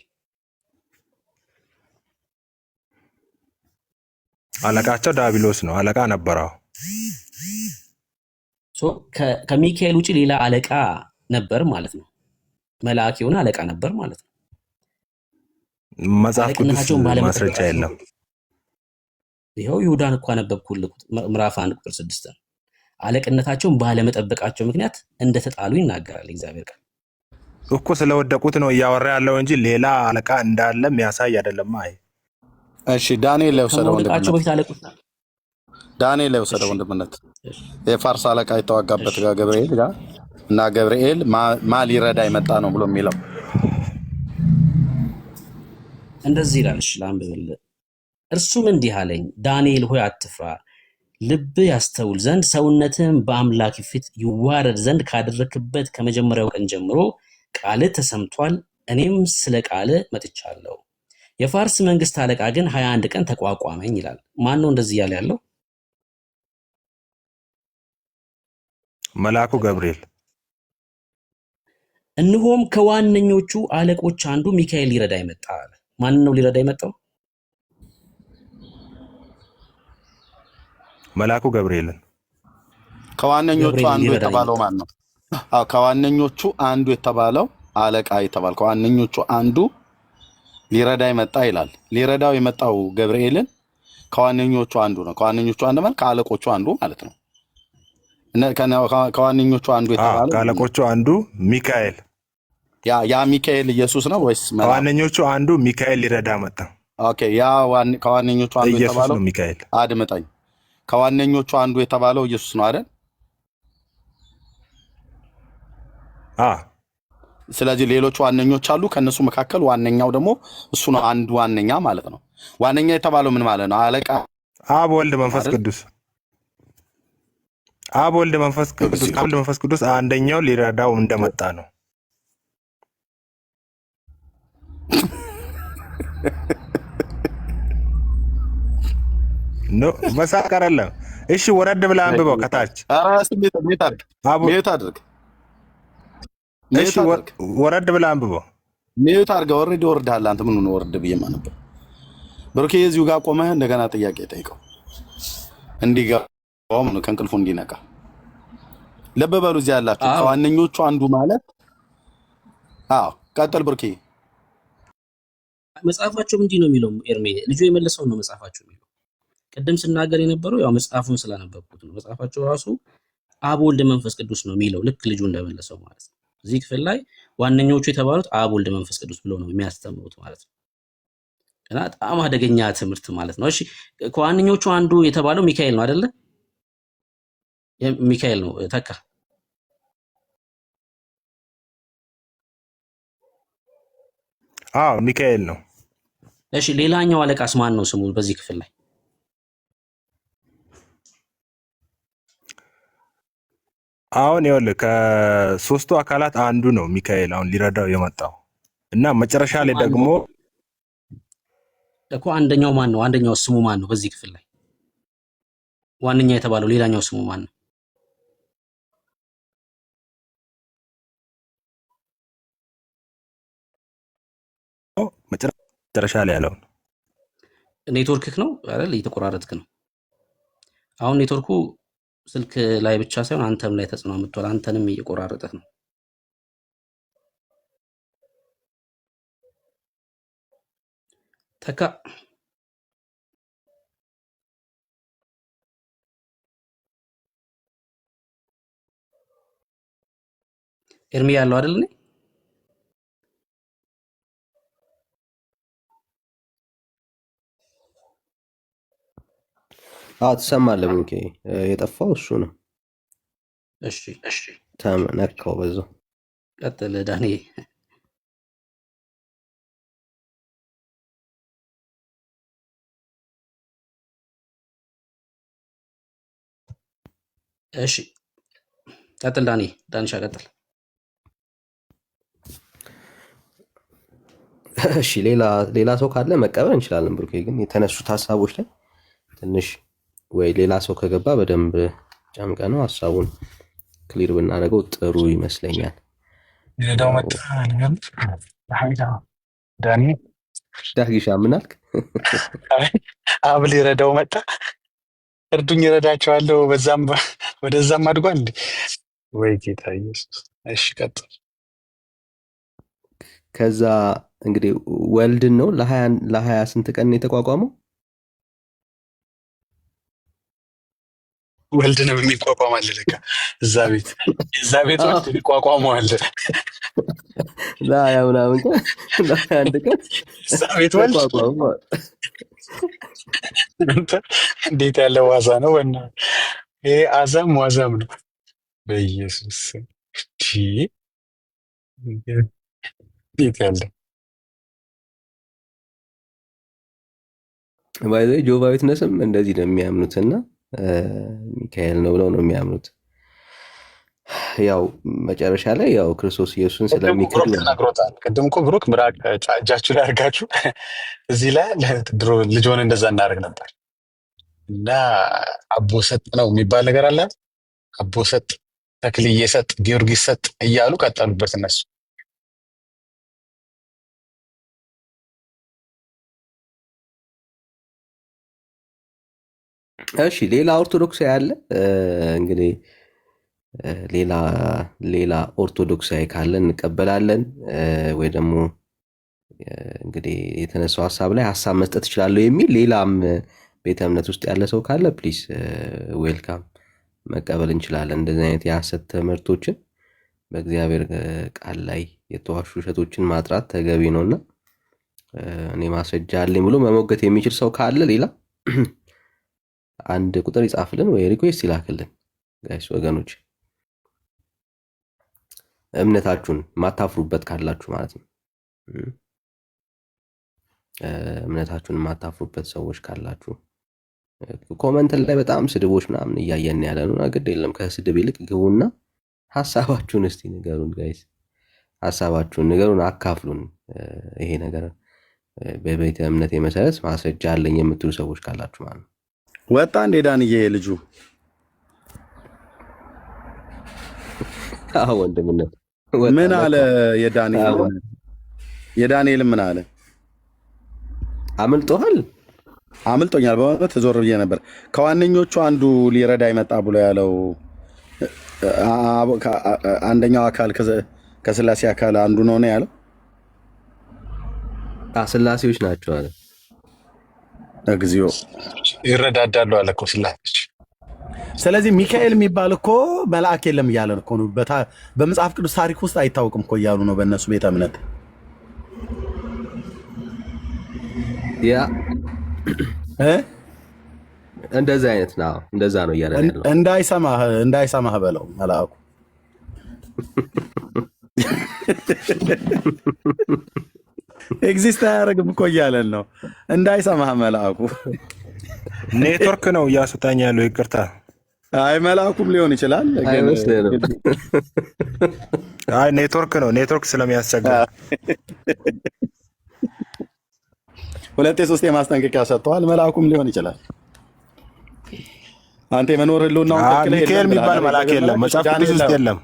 አለቃቸው ዳቢሎስ ነው። አለቃ ነበረው። ከሚካኤል ውጭ ሌላ አለቃ ነበር ማለት ነው። መልአክ የሆነ አለቃ ነበር ማለት ነው። መጽሐፍ ቅዱስ አለቅነታቸውን ማስረጃ ባለመጠበቃቸው የለም። ይኸው ይሁዳን እኮ አነበብኩልህ ምዕራፍ 1 ቁጥር 6 ነው። አለቅነታቸውን ባለመጠበቃቸው ምክንያት እንደተጣሉ ይናገራል እግዚአብሔር ቃል እኮ ስለወደቁት ነው እያወራ ያለው እንጂ ሌላ አለቃ እንዳለ የሚያሳይ አይደለም። አይ እሺ ዳንኤል ላይ ወሰደው ከመውደቃቸው ወንድምነት በፊት አለቆች ናቸው። ዳንኤል ላይ ወሰደው እሺ ወንድምነት እሺ የፋርስ አለቃ የተዋጋበት እሺ ጋር ገብርኤል ጋር እና ገብርኤል ማ ሊረዳ የመጣ ነው ብሎ የሚለው እንደዚህ ይላል። እሺ ላንብብልህ። እርሱም እንዲህ አለኝ፣ ዳንኤል ሆይ አትፍራ፣ ልብ ያስተውል ዘንድ ሰውነትህም በአምላክ ፊት ይዋረድ ዘንድ ካደረክበት ከመጀመሪያው ቀን ጀምሮ ቃልህ ተሰምቷል። እኔም ስለ ቃልህ መጥቻለሁ። የፋርስ መንግስት አለቃ ግን 21 ቀን ተቋቋመኝ ይላል። ማን ነው እንደዚህ እያለ ያለው? መልአኩ ገብርኤል። እነሆም ከዋነኞቹ አለቆች አንዱ ሚካኤል ሊረዳ ይመጣ አለ። ማን ነው ሊረዳ የመጣው? መልአኩ ገብርኤልን። ከዋነኞቹ ገብርኤል አንዱ ሊረዳ የተባለው የመጣው ማን ነው? አዎ ከዋነኞቹ አንዱ የተባለው አለቃ የተባለ ከዋነኞቹ አንዱ ሊረዳ የመጣ ይላል። ሊረዳው የመጣው ገብርኤልን ከዋነኞቹ አንዱ ነው። ከዋነኞቹ አንዱ ማለት ከአለቆቹ አንዱ ማለት ነው። ከዋነኞቹ አንዱ የተባለው ከአለቆቹ አንዱ ሚካኤል። ያ ሚካኤል ኢየሱስ ነው ወይስ መልአክ? ከዋነኞቹ አንዱ ሚካኤል ሊረዳ መጣ። ኦኬ ያ ከዋነኞቹ አንዱ ኢየሱስ የተባለው ነው ሚካኤል። አድምጠኝ። ከዋነኞቹ አንዱ የተባለው ኢየሱስ ነው አይደል? ስለዚህ ሌሎች ዋነኞች አሉ። ከነሱ መካከል ዋነኛው ደግሞ እሱ ነው። አንዱ ዋነኛ ማለት ነው። ዋነኛ የተባለው ምን ማለት ነው? አለቃ አብ፣ ወልድ፣ መንፈስ ቅዱስ። አብ፣ ወልድ፣ መንፈስ ቅዱስ። ከወልድ መንፈስ ቅዱስ አንደኛው ሊረዳው እንደመጣ ነው። ኖ መሳቅ አይደለም። እሺ ወረድ ብለህ አንብበው ከታች። ሚዩት አድርግ። እሺ ወረድ ብለህ አንብበው። ሚዩት አድርገህ ኦልሬዲ ወርደሃል። አንተ ምን ነው ወርድ ብዬ ማነበር ብሩኬ እዚሁ ጋር ቆመህ እንደገና ጥያቄ ጠይቀው እንዲገባው ነው ከእንቅልፉ እንዲነቃ። ልብ በሉ እዚህ ያላችሁ ከዋነኞቹ አንዱ ማለት ቀጥል ብሩኬ። መጽሐፋቸው እንዲህ ነው የሚለው። ኤርሜ ልጁ የመለሰው ነው መጽሐፋቸው የሚለው። ቅድም ስናገር የነበረው ያው መጽሐፉን ስላነበብኩት ነው። መጽሐፋቸው ራሱ አብ ወልድ መንፈስ ቅዱስ ነው የሚለው ልክ ልጁ እንደመለሰው ማለት ነው። እዚህ ክፍል ላይ ዋነኞቹ የተባሉት አብ ወልድ መንፈስ ቅዱስ ብሎ ነው የሚያስተምሩት ማለት ነው። እና በጣም አደገኛ ትምህርት ማለት ነው። እሺ ከዋነኞቹ አንዱ የተባለው ሚካኤል ነው አይደለ? ሚካኤል ነው ተካ። ሚካኤል ነው። እሺ ሌላኛው አለቃስ ማን ነው ስሙ በዚህ ክፍል ላይ? አሁን ይኸውልህ ከሶስቱ አካላት አንዱ ነው ሚካኤል አሁን ሊረዳው የመጣው እና መጨረሻ ላይ ደግሞ እኮ አንደኛው ማን ነው? አንደኛው ስሙ ማን ነው? በዚህ ክፍል ላይ ዋነኛ የተባለው ሌላኛው ስሙ ማን ነው? መጨረሻ ላይ ያለው ኔትወርክክ ነው አይደል? እየተቆራረጥክ ነው። አሁን ኔትወርኩ ስልክ ላይ ብቻ ሳይሆን አንተም ላይ ተጽዕኖ አምጥቷል። አንተንም እየቆራረጠህ ነው። ተካ ኤርሚ ያለው አይደል? ትሰማለህ ብሩኬ? የጠፋው እሱ ነው። እሺ ተነካው በዛው። ቀጥል ዳኒ። እሺ ቀጥል ዳኒ። ዳንሻ ቀጥል። እሺ ሌላ ሰው ካለ መቀበል እንችላለን። ብሩኬ ግን የተነሱት ሀሳቦች ላይ ትንሽ ወይ ሌላ ሰው ከገባ በደንብ ጨምቀ ነው ሀሳቡን ክሊር ብናደርገው ጥሩ ይመስለኛል። ሊረዳው መጣ ዳኒ። ዳጊሻ ምን አልክ? አብ ሊረዳው መጣ። እርዱኝ እረዳቸዋለሁ። በዛም ወደዛም አድጓል እንዴ? ወይ ጌታ ኢየሱስ። እሺ ቀጥል። ከዛ እንግዲህ ወልድን ነው ለሀያ ስንት ቀን የተቋቋመው? ወልድንም የሚቋቋም አለ ለካ እዛ ቤት ወልድ የሚቋቋመው አለ። ለሀያ ምናምን ቀን ለሀያ አንድ ቀን እዛ ቤት ወልድ ተቋቋመ። እንዴት ያለ ዋዛ ነው! ወና ይሄ አዛም ዋዛም ነው። በኢየሱስ እንዴት ያለ ባይዘ ጆቫ ዊትነስም እንደዚህ ነው የሚያምኑትና ሚካኤል ነው ብለው ነው የሚያምኑት። ያው መጨረሻ ላይ ያው ክርስቶስ ኢየሱስን ስለሚክር ተናግሮታል። ቅድም እኮ ብሩክ ምራቅ እጃችሁ ላይ አድርጋችሁ እዚህ ላይ ድሮ ልጅ ሆነ እንደዛ እናደርግ ነበር እና አቦ ሰጥ ነው የሚባል ነገር አለ። አቦ ሰጥ፣ ተክልዬ ሰጥ፣ ጊዮርጊስ ሰጥ እያሉ ቀጠሉበት እነሱ። እሺ ሌላ ኦርቶዶክሳዊ ያለ እንግዲህ ሌላ ኦርቶዶክሳዊ ካለ እንቀበላለን፣ ወይ ደግሞ እንግዲህ የተነሳው ሀሳብ ላይ ሀሳብ መስጠት እችላለሁ የሚል ሌላም ቤተ እምነት ውስጥ ያለ ሰው ካለ ፕሊስ ዌልካም፣ መቀበል እንችላለን። እንደዚህ አይነት የሐሰት ትምህርቶችን በእግዚአብሔር ቃል ላይ የተዋሹ ውሸቶችን ማጥራት ተገቢ ነውና እኔ ማስረጃ አለኝ ብሎ መሞገት የሚችል ሰው ካለ ሌላ አንድ ቁጥር ይጻፍልን ወይ ሪኩዌስት ይላክልን። ጋይስ ወገኖች እምነታችሁን ማታፍሩበት ካላችሁ ማለት ነው። እምነታችሁን ማታፍሩበት ሰዎች ካላችሁ ኮመንት ላይ በጣም ስድቦች ምናምን እያየን ያለ ነው። ግድ የለም ከስድብ ይልቅ ግቡና ሀሳባችሁን እስቲ ንገሩን ጋይስ፣ ሀሳባችሁን ንገሩን፣ አካፍሉን። ይሄ ነገር በቤተ እምነት መሰረት ማስረጃ አለኝ የምትሉ ሰዎች ካላችሁ ማለት ነው። ወጣ እንዴ ዳንዬ ልጁ? አዎ ወንድምነት ምን አለ? የዳንኤል ምን አለ? አምልጦሃል? አምልጦኛል። በእውነት ዞር ብዬ ነበር። ከዋነኞቹ አንዱ ሊረዳ ይመጣ ብሎ ያለው አንደኛው አካል ከስላሴ አካል አንዱ ነው ያለው። ስላሴዎች ናቸው አለ። እግዚኦ ይረዳዳሉ አለ እኮ ስላሴዎች። ስለዚህ ሚካኤል የሚባል እኮ መልአክ የለም እያለ እኮ ነው። በመጽሐፍ ቅዱስ ታሪክ ውስጥ አይታወቅም እኮ እያሉ ነው በእነሱ ቤተ እምነት። ያ እንደዛ አይነት ነው፣ እንደዛ ነው እያለ ያለው። እንዳይሰማህ በለው መልአኩ። ኤግዚስት አያደርግም እኮ እያለን ነው። እንዳይሰማህ መልአኩ። ኔትወርክ ነው እያስወጣኝ ያለው። ይቅርታ። አይ መልአኩም ሊሆን ይችላል። አይ ኔትወርክ ስለሚያስቸግር ሁለቴ ሶስቴ ማስጠንቀቂያ ሰጥተዋል። መልአኩም ሊሆን ይችላል። አንተ የመኖር ህልውናውን ሚካኤል የሚባል መልአክ የለም፣ መጽሐፍ ቅዱስ ውስጥ የለም።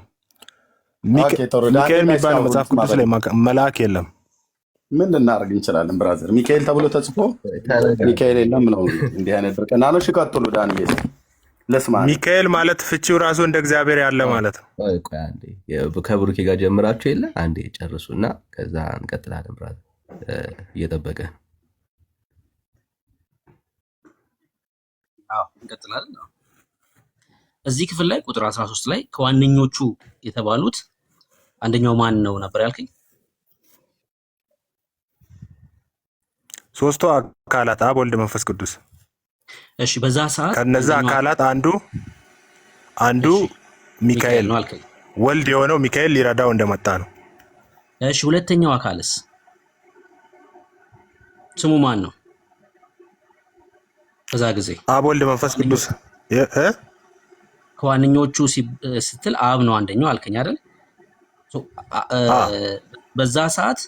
ሚካኤል የሚባል መጽሐፍ ቅዱስ ላይ መልአክ የለም። ምን ልናደርግ እንችላለን ብራዘር? ሚካኤል ተብሎ ተጽፎ ሚካኤል የለም ነው። እንዲህ አይነት ድርቅና ነው። እሺ ቀጥሉ ዳንኤ ለስማ። ሚካኤል ማለት ፍቺው ራሱ እንደ እግዚአብሔር ያለ ማለት ነው። ቆይ አንዴ ከብሩኬ ጋር ጀምራችሁ የለ አንዴ ጨርሱና ከዛ እንቀጥላለን። ብራዘር እየጠበቀ እንቀጥላለን። እዚህ ክፍል ላይ ቁጥር 13 ላይ ከዋነኞቹ የተባሉት አንደኛው ማን ነው ነበር ያልከኝ? ሶስቱ አካላት አብ፣ ወልድ፣ መንፈስ ቅዱስ። እሺ በዛ ሰዓት ከነዛ አንደኛው አካላት አንዱ እሺ ሚካኤል ሚካኤል ነው ነው። አልከኝ። ወልድ የሆነው ሚካኤል ሊረዳው እንደመጣ ነው። እሺ ሁለተኛው አካልስ ስሙ ማን ነው? በዛ ጊዜ አብ፣ ወልድ፣ መንፈስ ቅዱስ ከዋነኞቹ ስትል አብ ነው አንደኛው አልከኝ አይደል? አ በዛ ሰዓት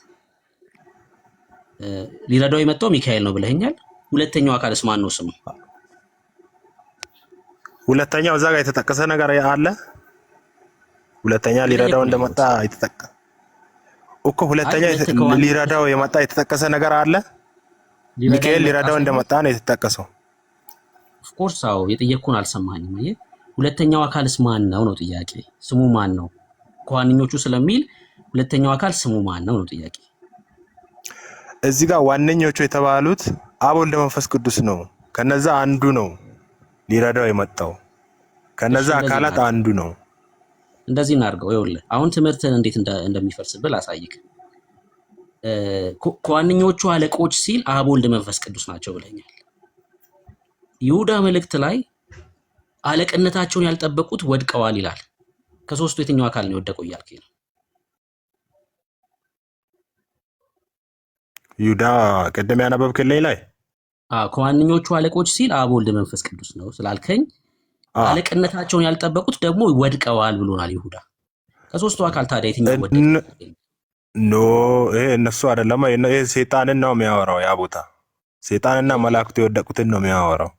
ሊረዳው የመጣው ሚካኤል ነው ብለኸኛል። ሁለተኛው አካልስ ማን ነው ስሙ? ሁለተኛው እዛ ጋር የተጠቀሰ ነገር አለ። ሁለተኛ ሊረዳው እንደመጣ የተጠቀሰ እኮ ሁለተኛ ሊረዳው የመጣ የተጠቀሰ ነገር አለ። ሚካኤል ሊረዳው እንደመጣ ነው የተጠቀሰው። ኦፍ ኮርስ አዎ፣ የጠየቅኩን አልሰማኝም። አየህ፣ ሁለተኛው አካልስ ማን ነው ነው ጥያቄ። ስሙ ማን ነው ከዋነኞቹ ስለሚል ሁለተኛው አካል ስሙ ማን ነው ነው ጥያቄ። እዚህ ጋር ዋነኞቹ የተባሉት አብ፣ ወልድ፣ መንፈስ ቅዱስ ነው። ከነዛ አንዱ ነው ሊረዳው የመጣው። ከነዛ አካላት አንዱ ነው። እንደዚህ እናድርገው። ይኸውልህ አሁን ትምህርትን እንዴት እንደሚፈርስብል አሳይክ። ከዋነኞቹ አለቆች ሲል አብ፣ ወልድ፣ መንፈስ ቅዱስ ናቸው ብለኛል። ይሁዳ መልእክት ላይ አለቅነታቸውን ያልጠበቁት ወድቀዋል ይላል። ከሶስቱ የትኛው አካል ነው የወደቀው እያልከኝ ነው? ይሁዳ ቅድም ያነበብክልኝ ላይ ከዋነኞቹ አለቆች ሲል አብ፣ ወልድ፣ መንፈስ ቅዱስ ነው ስላልከኝ አለቅነታቸውን ያልጠበቁት ደግሞ ወድቀዋል ብሎናል ይሁዳ። ከሶስቱ አካል ታዲያ የትኛው ወደቀ? ኖ ይሄ እነሱ አይደለም። ይሄ ሰይጣንን ነው የሚያወራው። ያ ቦታ ሰይጣንና መላእክቱ የወደቁትን ነው የሚያወራው።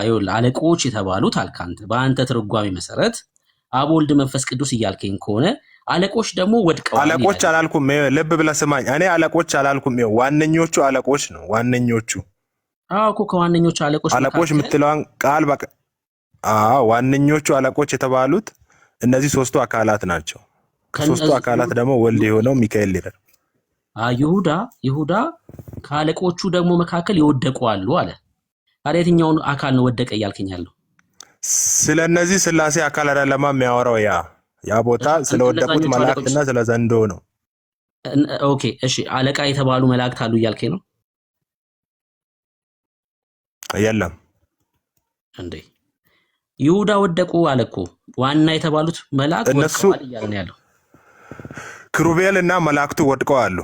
ይኸውልህ አለቆች የተባሉት አልካንተ በአንተ ትርጓሜ መሰረት አብ፣ ወልድ፣ መንፈስ ቅዱስ እያልከኝ ከሆነ አለቆች ደግሞ ወድቀዋል። አለቆች አላልኩም። ልብ ብለህ ስማኝ። እኔ አለቆች አላልኩም። ዋነኞቹ አለቆች ነው። ዋነኞቹ እኮ ከዋነኞቹ አለቆች የምትለዋን ቃል በቃ ዋነኞቹ አለቆች የተባሉት እነዚህ ሶስቱ አካላት ናቸው። ከሶስቱ አካላት ደግሞ ወልድ የሆነው ሚካኤል ይላል። ይሁዳ ከአለቆቹ ደግሞ መካከል የወደቁ አሉ አለ። ታዲያ የትኛውን አካል ነው ወደቀ እያልከኝ ያለው? ስለ እነዚህ ስላሴ አካል አይደለም የሚያወራው። ያ ቦታ ስለወደቁት መላእክትና ስለ ዘንዶ ነው። ኦኬ እሺ፣ አለቃ የተባሉ መላእክት አሉ እያልከኝ ነው? የለም እንዴ ይሁዳ ወደቁ አለ እኮ። ዋና የተባሉት መላእክት ወድቀዋል እያለ ነው ያለው። ክሩቤል እና መላእክቱ ወድቀው አሉ።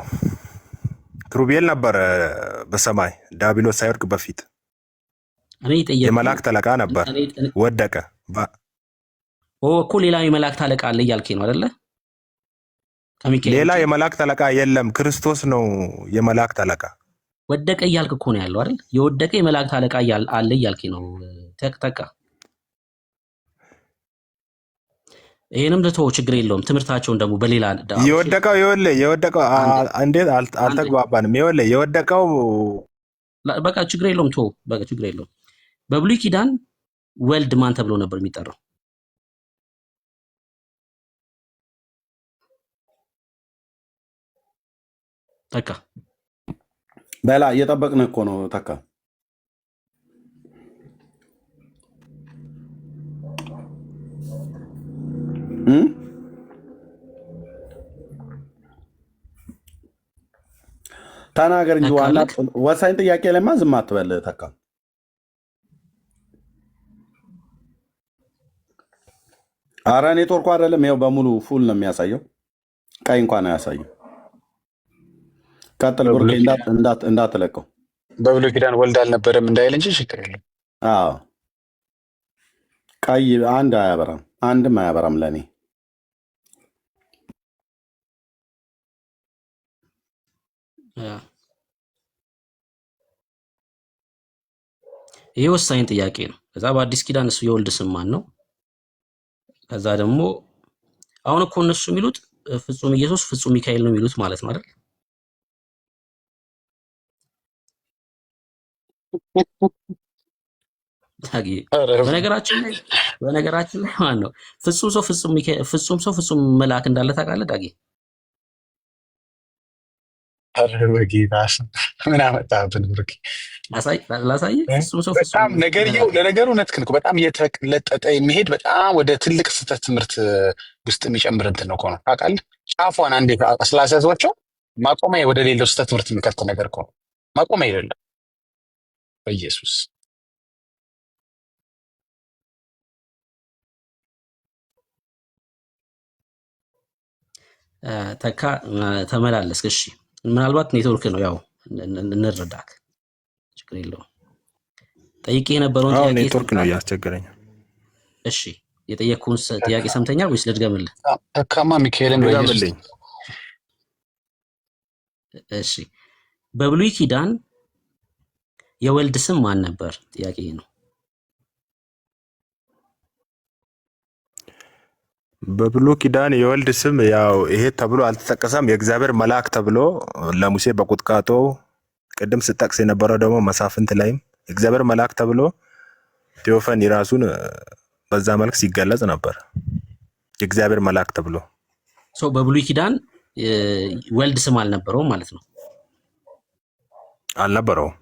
ክሩቤል ነበር በሰማይ ዲያብሎስ ሳይወድቅ በፊት የመላእክት አለቃ ነበር፣ ወደቀ እኮ። ሌላ የመላእክት አለቃ አለ እያልከኝ ነው አይደለ? ሌላ የመላእክት አለቃ የለም፣ ክርስቶስ ነው የመላእክት አለቃ። ወደቀ እያልክ እኮ ነው ያለው አይደል? የወደቀ የመላእክት አለቃ አለ እያልከኝ ነው። ተቀጠቃ ይሄንም ልተው፣ ችግር የለውም። ትምህርታቸውን ደግሞ በሌላ የወደቀው እንዴት አልተግባባንም? የወደቀው በቃ ችግር የለውም። ተው በቃ ችግር የለውም። በብሉይ ኪዳን ወልድ ማን ተብሎ ነበር የሚጠራው? ተካ በላ እየጠበቅን እኮ ነው። ተካ ተናገር እንጂ ዋና ወሳኝ ጥያቄ ለማ ዝም አትበል። ተካ አረ ኔትወርኩ አይደለም፣ ይኸው በሙሉ ፉል ነው የሚያሳየው፣ ቀይ እንኳን አያሳየው። ቀጥል ብሩኬ፣ እንዳትለቀው። በብሉይ ኪዳን ወልድ አልነበረም እንዳይል እንጂ ችግር የለም። አዎ ቀይ አንድም አያበራም ለእኔ። ይሄ ወሳኝ ጥያቄ ነው። ከዛ በአዲስ ኪዳን እሱ የወልድ ስም ማን ነው? ከዛ ደግሞ አሁን እኮ እነሱ የሚሉት ፍጹም ኢየሱስ ፍጹም ሚካኤል ነው የሚሉት ማለት ነው አይደል? በነገራችን ላይ ማን ነው ፍጹም ሰው ፍጹም መልአክ እንዳለ ታውቃለህ ዳጊ? በጌታ ምን አመጣብን ብሩክ? ላሳይ። ፍጹም ሰው በጣም ነገርየው ለነገሩ እውነትህን እኮ በጣም እየተለጠጠ የሚሄድ በጣም ወደ ትልቅ ስህተት ትምህርት ውስጥ የሚጨምር እንትን ነው እኮ ነው ታውቃለህ። ጫፏን አንዴ ስላስያዟቸው ማቆሚያ ወደ ሌለው ስህተት ትምህርት የሚከት ነገር እኮ ነው። ማቆሚያ የሌለው በኢየሱስ ተካ ተመላለስክ። እሺ ምናልባት ኔትወርክ ነው፣ ያው እንረዳክ፣ ችግር የለውም። ጠይቄ የነበረውን ጥያቄ ኔትወርክ ነው እያስቸገረኝ። እሺ የጠየቅኩህን ጥያቄ ሰምተኛል ወይስ ልድገምልህ? ተካማ ሚካኤልን ድገምልኝ። እሺ በብሉይ ኪዳን የወልድ ስም ማን ነበር? ጥያቄ ነው። በብሉይ ኪዳን የወልድ ስም ያው ይሄ ተብሎ አልተጠቀሰም። የእግዚአብሔር መልአክ ተብሎ ለሙሴ በቁጥቋጦ ቅድም ስጠቅስ የነበረው ደግሞ መሳፍንት ላይም የእግዚአብሔር መልአክ ተብሎ ቴዎፈኒ ራሱን በዛ መልክ ሲገለጽ ነበር። የእግዚአብሔር መልአክ ተብሎ በብሉይ ኪዳን ወልድ ስም አልነበረውም ማለት ነው? አልነበረውም።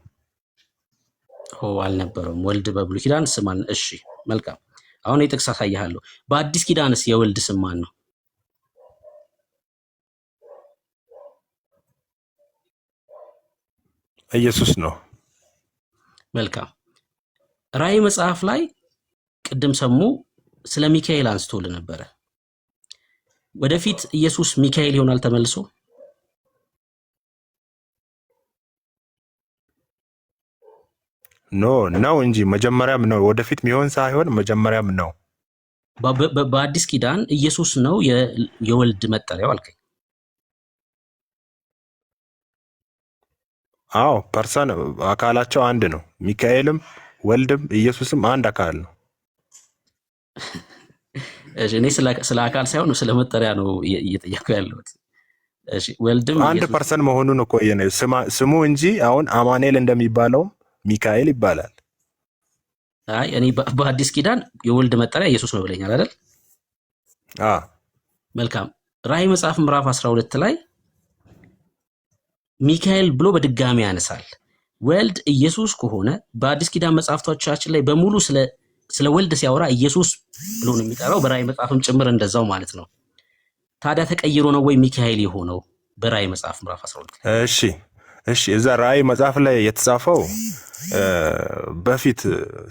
አልነበረውም ወልድ በብሉይ ኪዳን ስም እሺ መልካም። አሁን የጥቅስ አሳያለሁ። በአዲስ ኪዳንስ የወልድ ስም ማን ነው? ኢየሱስ ነው። መልካም። ራእይ መጽሐፍ ላይ ቅድም ሰሙ ስለ ሚካኤል አንስቶል ነበረ። ወደፊት ኢየሱስ ሚካኤል ይሆናል ተመልሶ? ነው እንጂ መጀመሪያም ነው። ወደፊት የሚሆን ሳይሆን መጀመሪያም ነው። በአዲስ ኪዳን ኢየሱስ ነው የወልድ መጠሪያው አልከኝ። አዎ ፐርሰን አካላቸው አንድ ነው። ሚካኤልም ወልድም ኢየሱስም አንድ አካል ነው። እኔ ስለ አካል ሳይሆን ስለ መጠሪያ ነው እየጠየኩ ያለሁት። ወልድም አንድ ፐርሰን መሆኑን እኮ ስሙ እንጂ አሁን አማኑኤል እንደሚባለው ሚካኤል ይባላል። አይ እኔ በአዲስ ኪዳን የወልድ መጠሪያ ኢየሱስ ነው ብለኛል አይደል? መልካም። ራእይ መጽሐፍ ምዕራፍ 12 ላይ ሚካኤል ብሎ በድጋሚ ያነሳል። ወልድ ኢየሱስ ከሆነ በአዲስ ኪዳን መጽሐፍቶቻችን ላይ በሙሉ ስለ ወልድ ሲያወራ ኢየሱስ ብሎ ነው የሚጠራው። በራእይ መጽሐፍም ጭምር እንደዛው ማለት ነው። ታዲያ ተቀይሮ ነው ወይ ሚካኤል የሆነው በራእይ መጽሐፍ ምዕራፍ 12? እሺ እዛ ራእይ መጽሐፍ ላይ የተጻፈው በፊት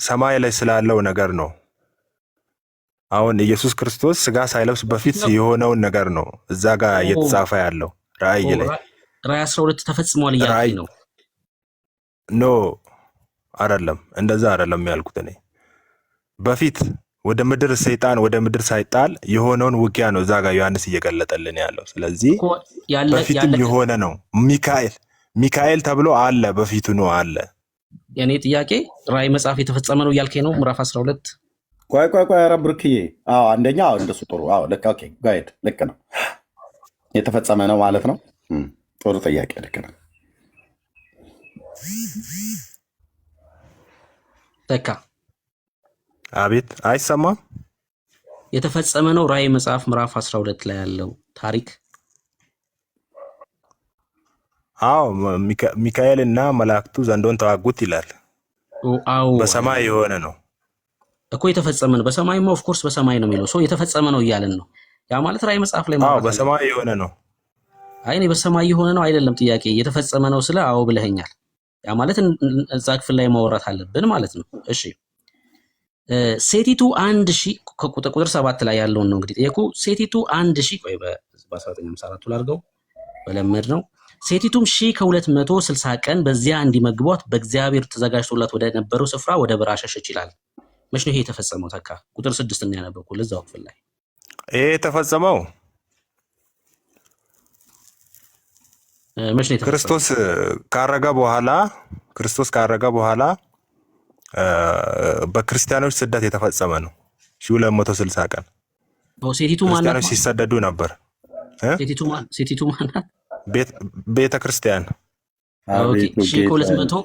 ሰማይ ላይ ስላለው ነገር ነው። አሁን ኢየሱስ ክርስቶስ ስጋ ሳይለብስ በፊት የሆነውን ነገር ነው እዛ ጋር እየተጻፈ ያለው ራእይ ላይ። ራእይ 12 ተፈጽሟል እያልኩኝ ነው። ኖ አይደለም፣ እንደዛ አይደለም ያልኩት እኔ። በፊት ወደ ምድር ሰይጣን ወደ ምድር ሳይጣል የሆነውን ውጊያ ነው እዛ ጋር ዮሐንስ እየገለጠልን ያለው። ስለዚህ በፊትም የሆነ ነው። ሚካኤል ተብሎ አለ፣ በፊቱ ነው አለ። የኔ ጥያቄ ራእይ መጽሐፍ የተፈጸመ ነው እያልከኝ ነው? ምዕራፍ 12 ቆይ ኧረ ብርክዬ፣ አንደኛ እንደሱ ጥሩ። ልክ ኦኬ፣ ጋይድ ልክ ነው። የተፈጸመ ነው ማለት ነው። ጥሩ ጥያቄ፣ ልክ ነው። ተካ አቤት፣ አይሰማም? የተፈጸመ ነው ራእይ መጽሐፍ ምዕራፍ 12 ላይ ያለው ታሪክ። አዎ ሚካኤል እና መላእክቱ ዘንዶን ተዋጉት ይላል። በሰማይ የሆነ ነው እኮ የተፈጸመ ነው። በሰማይማ ኦፍ ኮርስ በሰማይ ነው የሚለው ሰው የተፈጸመ ነው እያለን ነው። ያ ማለት ራእይ መጽሐፍ ላይ ማለት ነው። በሰማይ የሆነ ነው። አይ እኔ በሰማይ የሆነ ነው አይደለም ጥያቄ። የተፈጸመ ነው ስለ አዎ ብለኸኛል። ያ ማለት እዛ ክፍል ላይ ማውራት አለብን ማለት ነው። እሺ ሴቲቱ 1000 ቁጥር 7 ላይ ያለውን ነው እንግዲህ ጠየቁ። ሴቲቱ 1000 ቆይ በ1954 ላድርገው በለመድ ነው። ሴቲቱም 1260 ቀን በዚያ እንዲመግቧት በእግዚአብሔር ተዘጋጅቶላት ወደ ነበረው ስፍራ ወደ በረሃ ሸሸች ይላል። መች ነው ይሄ የተፈጸመው? ተካ ቁጥር 6 ነው ያነበብኩት እዛው ክፍል ላይ። ይሄ የተፈጸመው መች ነው የተፈጸመው? ክርስቶስ ካረገ በኋላ በክርስቲያኖች ስደት የተፈጸመ ነው። 1260 ቀን ሴቲቱ ማለት ክርስቲያኖች ሲሰደዱ ነበር። ሴቲቱ ማለት ቤተ ክርስቲያን 1200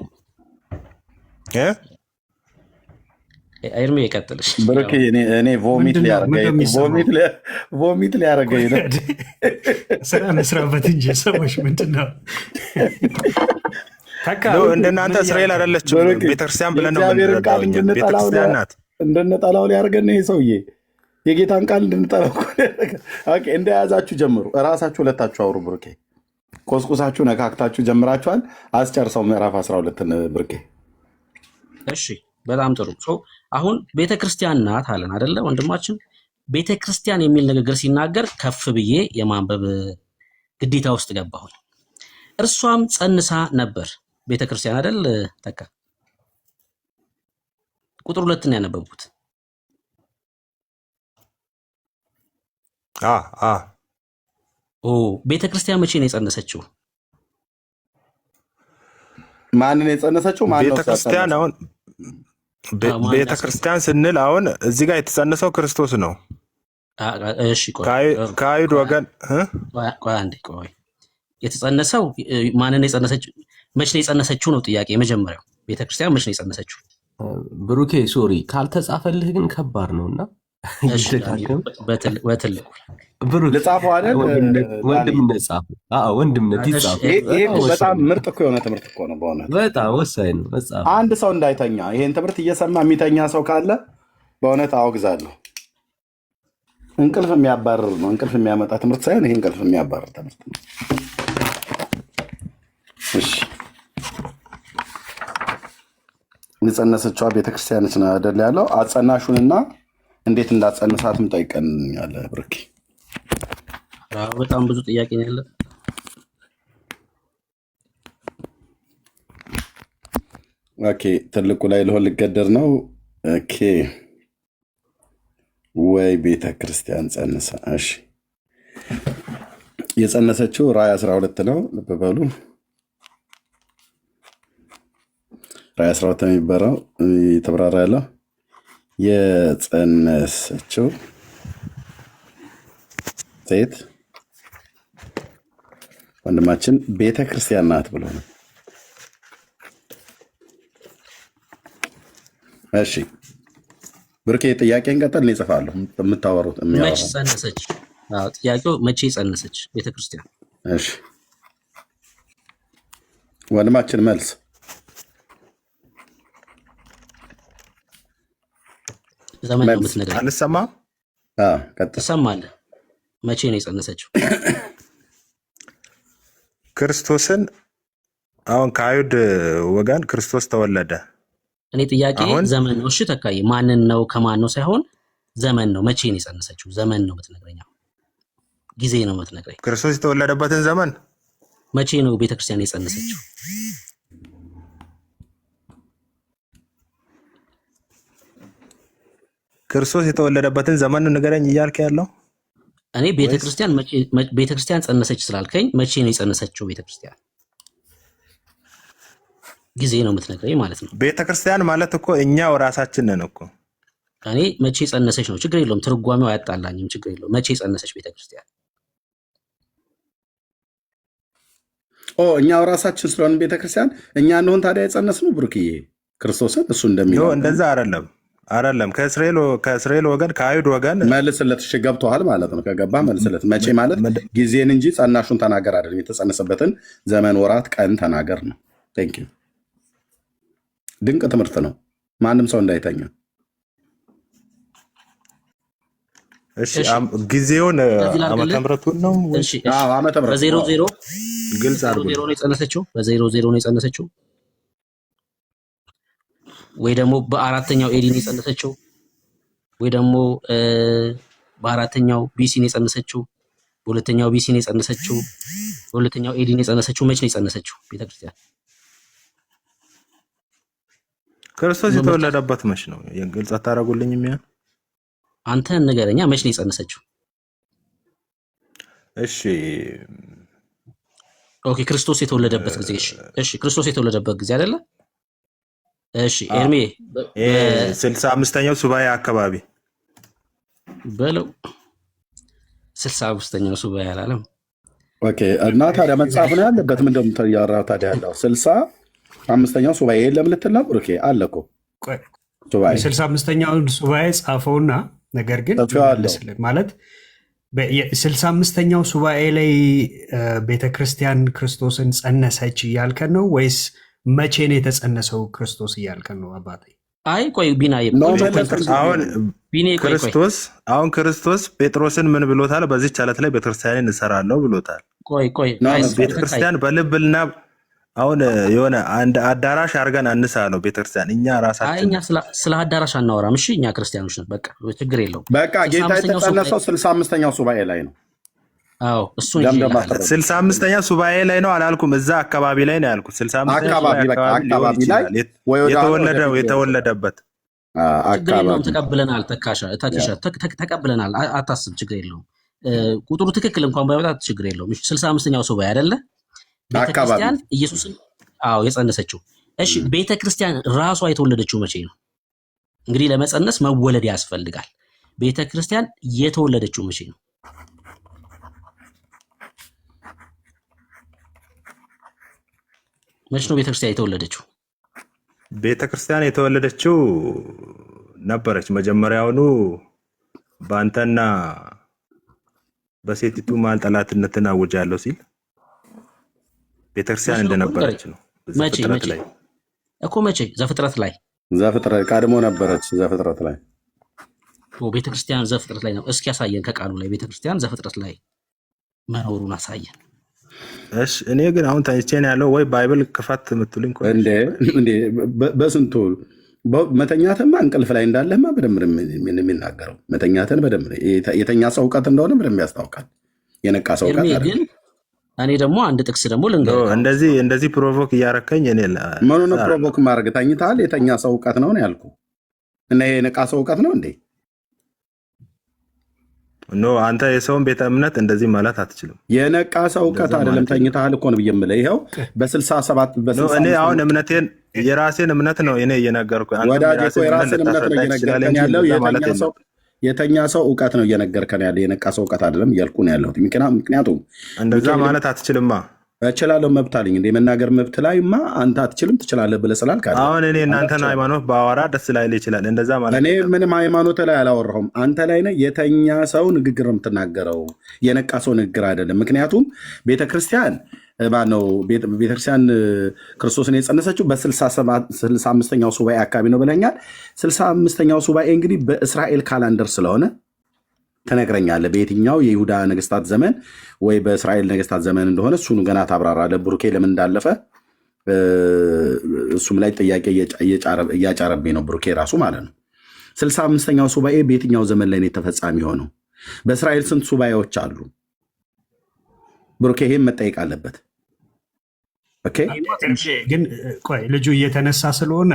አይርሜ ይቀጥልሽ። ብርክ እኔ ቮሚት ሊያረገኝ ነው። ስራ መስራበት እንጂ ሰዎች ምንድነው? እንደናንተ እስራኤል አይደለችም ቤተክርስቲያን ብለን ነው የምንረዳው። ቤተክርስቲያን ናት። እንድንጠላው ሊያደርገን ይሄ ሰውዬ የጌታን ቃል እንድንጠላው እንደያዛችሁ ጀምሩ። እራሳችሁ ሁለታችሁ አውሩ። ብርኬ ቆስቁሳችሁ ነካክታችሁ ጀምራችኋል። አስጨርሰው ምዕራፍ 12ን ብርኬ። እሺ በጣም ጥሩ። አሁን ቤተክርስቲያን ናት አለን አይደለ ወንድማችን? ቤተ ክርስቲያን የሚል ንግግር ሲናገር ከፍ ብዬ የማንበብ ግዴታ ውስጥ ገባሁኝ። እርሷም ጸንሳ ነበር። ቤተ ክርስቲያን አይደል ተካ? ቁጥር 2 ነው ያነበብኩት። ቤተ ክርስቲያን መቼ ነው የጸነሰችው? ማንን የጸነሰችው? ማን ነው? ቤተ ክርስቲያን አሁን ቤተ ክርስቲያን ስንል አሁን እዚህ ጋር የተጸነሰው ክርስቶስ ነው። እሺ ቆይ ከአይሁድ ወገን ቆይ የተጸነሰው ማንን የጸነሰችው? መቼ ነው የጸነሰችው ነው ጥያቄ። የመጀመሪያው ቤተክርስቲያን መቼ ነው የጸነሰችው? ብሩኬ ሶሪ ካልተጻፈልህ ግን ከባድ ነውና በትልቁ ልጻፈው አይደል? ወንድምነት ጻፍ። ወንድምነት ይጻፍ። ይሄ በጣም ምርጥ እኮ የሆነ ትምህርት እኮ ነው በእውነት በጣም ወሳኝ ነው መጻፍ። አንድ ሰው እንዳይተኛ ይሄን ትምህርት እየሰማ የሚተኛ ሰው ካለ በእውነት አወግዛለሁ። እንቅልፍ የሚያባርር ነው። እንቅልፍ የሚያመጣ ትምህርት ሳይሆን ይሄ እንቅልፍ የሚያባርር ትምህርት ነው። እሺ የጸነሰችዋ ቤተክርስቲያንች ነው አይደል ያለው? አጸናሹንና እንዴት እንዳጸነሳትም ጠይቀንኛል ብርኪ። በጣም ብዙ ጥያቄ ነው ያለ። ኦኬ ትልቁ ላይ ልሆን ልገደር ነው። ኦኬ ወይ ቤተክርስቲያን ጸንሳ። እሺ የጸነሰችው ራዕይ 12 ነው። ልብ በሉ ራዕይ 12 ነው የሚባለው የተብራራ ያለው የጸነሰችው ሴት ወንድማችን ቤተ ክርስቲያን ናት ብሎ ነው። እሺ ብርኬ ጥያቄን ቀጠል ነው ይጽፋለሁ የምታወሩት መቼ ጸነሰች? ጥያቄው መቼ ጸነሰች ቤተ ክርስቲያን? እሺ ወንድማችን መልስ ዘመን ነው የምትነግረኝ። አልሰማም። ትሰማለህ? መቼ ነው የጸነሰችው? ክርስቶስን አሁን ከአይሁድ ወገን ክርስቶስ ተወለደ። እኔ ጥያቄ ዘመን ነው። እሺ ተካይ ማንን ነው ከማን ነው ሳይሆን ዘመን ነው። መቼ ነው የጸነሰችው? ዘመን ነው የምትነግረኝ። ጊዜ ነው የምትነግረኝ። ክርስቶስ የተወለደበትን ዘመን መቼ ነው ቤተክርስቲያን የጸነሰችው? ክርስቶስ የተወለደበትን ዘመን ንገረኝ እያልክ ያለው? እኔ ቤተክርስቲያን ጸነሰች ስላልከኝ መቼ ነው የጸነሰችው ቤተክርስቲያን? ጊዜ ነው የምትነግረኝ ማለት ነው። ቤተክርስቲያን ማለት እኮ እኛው ራሳችን ነን እኮ። እኔ መቼ ጸነሰች ነው፣ ችግር የለውም። ትርጓሜው አያጣላኝም፣ ችግር የለውም። መቼ ጸነሰች ቤተክርስቲያን? እኛው ራሳችን ስለሆነ ቤተክርስቲያን እኛ እንደሆን ታዲያ የጸነስነው ብሩክዬ ክርስቶስን እሱ እንደሚለው እንደዛ አይደለም። ከእስራኤል ወገን ከአይሁድ ወገን መልስለት። እሺ ገብቶሃል ማለት ነው። ከገባ መልስለት። መቼ ማለት ጊዜን እንጂ ጸናሹን ተናገር አይደለም። የተጸነሰበትን ዘመን፣ ወራት፣ ቀን ተናገር ነው። ቴንክ ዩ። ድንቅ ትምህርት ነው። ማንም ሰው እንዳይተኛ። እሺ ጊዜውን ዓመተ ምሕረቱን ነው። እሺ ዓመተ ምሕረት በ00 ግልጽ አድርጎ ነው የጸነሰችው። በ00 ነው የጸነሰችው ወይ ደግሞ በአራተኛው ኤዲ ነው የጸነሰችው ወይ ደግሞ በአራተኛው ቢሲ ነው የጸነሰችው፣ በሁለተኛው ቢሲ ነው የጸነሰችው፣ በሁለተኛው ኤዲ ነው የጸነሰችው። መቼ ነው የጸነሰችው ቤተክርስቲያን? ክርስቶስ የተወለደበት መች ነው? ግልጽ አታደርጉልኝም? ያን አንተ ንገረኛ። መቼ ነው የጸነሰችው? እሺ ኦኬ ክርስቶስ የተወለደበት ጊዜ። እሺ ክርስቶስ የተወለደበት ጊዜ አይደለ? እሺ ኤርሜ 65ኛው ሱባኤ አካባቢ በለው። 65ኛው ሱባኤ አላለም። ኦኬ እና ታዲያ መጽሐፍ ነው ያለበት። ምን እንደምታያራ ታዲያ ያለው 65ኛው ሱባኤ የለም ልትል ነው? ኦኬ አለ እኮ ሱባኤ 65ኛውን ሱባኤ ጻፈውና ነገር ግን ማለት 65ኛው ሱባኤ ላይ ቤተክርስቲያን ክርስቶስን ጸነሰች እያልከን ነው ወይስ መቼ ነው የተጸነሰው ክርስቶስ እያልከን ነው አባቴ? አይ ቆይ ቢናዬ አሁን ክርስቶስ ጴጥሮስን ምን ብሎታል? በዚህች ዓለት ላይ ቤተክርስቲያንን እሰራለሁ ብሎታል። ቆይ ቤተክርስቲያን በልብና አሁን የሆነ አንድ አዳራሽ አድርገን አንሳ ነው ቤተክርስቲያን እኛ አይ ራሳችን እኛ ስለ አዳራሽ አናወራም። እሺ እኛ ክርስቲያኖች ነን። በቃ ችግር የለውም። በቃ ጌታ 65ኛው ሱባኤ የተጸነሰው 65ኛው ሱባኤ ላይ ነው። አዎ እሱን ደምደም ይዤልሃለሁ። አስረዳ 65ኛ ሱባኤ ላይ ነው አላልኩም። እዛ አካባቢ ላይ ነው ያልኩት። 65ኛ አካባቢ ሱባኤ በቃ አካባቢ ሊሆን አካባቢ ላይ ይችላል። ወይ ወደ አለ ወደ የተወለደው ፊት የተወለደበት ችግር የለውም። አካባቢ ተቀብለናል። ተቀብለናል። አታስብ፣ ችግር የለውም። ቁጥሩ ትክክል እንኳን ባይወጣ ችግር የለውም። እሺ 65ኛው ሱባኤ አይደለ አካባቢ ቤተክርስቲያን ኢየሱስን የጸነሰችው። እሺ ቤተክርስቲያን ራሷ የተወለደችው መቼ ነው? እንግዲህ ለመጸነስ መወለድ ያስፈልጋል። ቤተክርስቲያን የተወለደችው መቼ ነው? መቼ ነው ቤተክርስቲያን የተወለደችው? ቤተክርስቲያን የተወለደችው ነበረች መጀመሪያውኑ በአንተና በሴቲቱ መሀል ጠላትነትን አውጃለሁ ሲል ቤተክርስቲያን መቼ ነው እኮ እንደነበረች ንገረኝ። ነው። መቼ ዘፍጥረት መቼ ላይ እኮ መቼ? ዘፍጥረት ላይ ዘፍጥረት ቀድሞ ነበረች። ዘፍጥረት ላይ ቤተክርስቲያን ዘፍጥረት ላይ ነው። እስኪ ያሳየን ከቃሉ ላይ ቤተክርስቲያን ዘፍጥረት ላይ መኖሩን አሳየን። እሺ እኔ ግን አሁን ተኝቼ ነው ያለው። ወይ ባይብል ክፈት የምትሉኝ ከሆነ እንዴ እንዴ በስንቱ መተኛትማ እንቅልፍ ላይ እንዳለህማ በደንብ ነው የሚናገረው። መተኛትን በደንብ የተኛ ሰው እውቀት እንደሆነ በደንብ ያስታውቃል። የነቃ ሰው ኤርሜ እውቀት ግን እኔ ደግሞ አንድ ጥቅስ ደግሞ ልንገርህ። እንደዚህ ፕሮቮክ እያረከኝ እኔ ምኑ ነው ፕሮቮክ ማድረግ? ተኝተሃል። የተኛ ሰው እውቀት ነው ያልኩ እና ይሄ የነቃ ሰው እውቀት ነው እንዴ? ኖ አንተ የሰውን ቤተ እምነት እንደዚህ ማለት አትችልም። የነቃ ሰው እውቀት አይደለም። ተኝተሃል እኮ ነው ብዬ የምልህ። ይኸው በ67 እኔ አሁን እምነቴን የራሴን እምነት ነው እኔ እየነገርኩ ወዳጄ እኮ የራስን እምነት ነው እየነገርከን ያለው። የተኛ ሰው እውቀት ነው እየነገርከን ያለው። የነቃ ሰው እውቀት አይደለም እያልኩ ነው ያለሁት። ምክንያቱም እንደዛ ማለት አትችልማ። እችላለሁ፣ መብት አለኝ። እንደ የመናገር መብት ላይማ አንተ አትችልም ትችላለህ ብለህ ስላልክ አሁን እኔ እናንተን ሃይማኖት ባወራ ደስ ላይል ይችላል። እንደዛ ማለት እኔ ምንም ሃይማኖት ላይ አላወራሁም። አንተ ላይ ነህ። የተኛ ሰው ንግግር ነው የምትናገረው፣ የነቃ ሰው ንግግር አይደለም። ምክንያቱም ቤተክርስቲያን ማነው ቤተክርስቲያን ክርስቶስን የጸነሰችው በ65ኛው ሱባኤ አካባቢ ነው ብለኛል። 65ኛው ሱባኤ እንግዲህ በእስራኤል ካላንደር ስለሆነ ተነግረኛለህ። በየትኛው የይሁዳ ነገስታት ዘመን ወይ በእስራኤል ነገስታት ዘመን እንደሆነ እሱኑ ገና ታብራራለህ። ብሩኬ ለምን እንዳለፈ እሱም ላይ ጥያቄ እያጫረብኝ ነው ብሩኬ ራሱ ማለት ነው። 65ኛው ሱባኤ በየትኛው ዘመን ላይ ነው ተፈጻሚ የሆነው? በእስራኤል ስንት ሱባኤዎች አሉ? ብሩኬ ይሄም መጠየቅ አለበት። ኦኬ ግን ቆይ ልጁ እየተነሳ ስለሆነ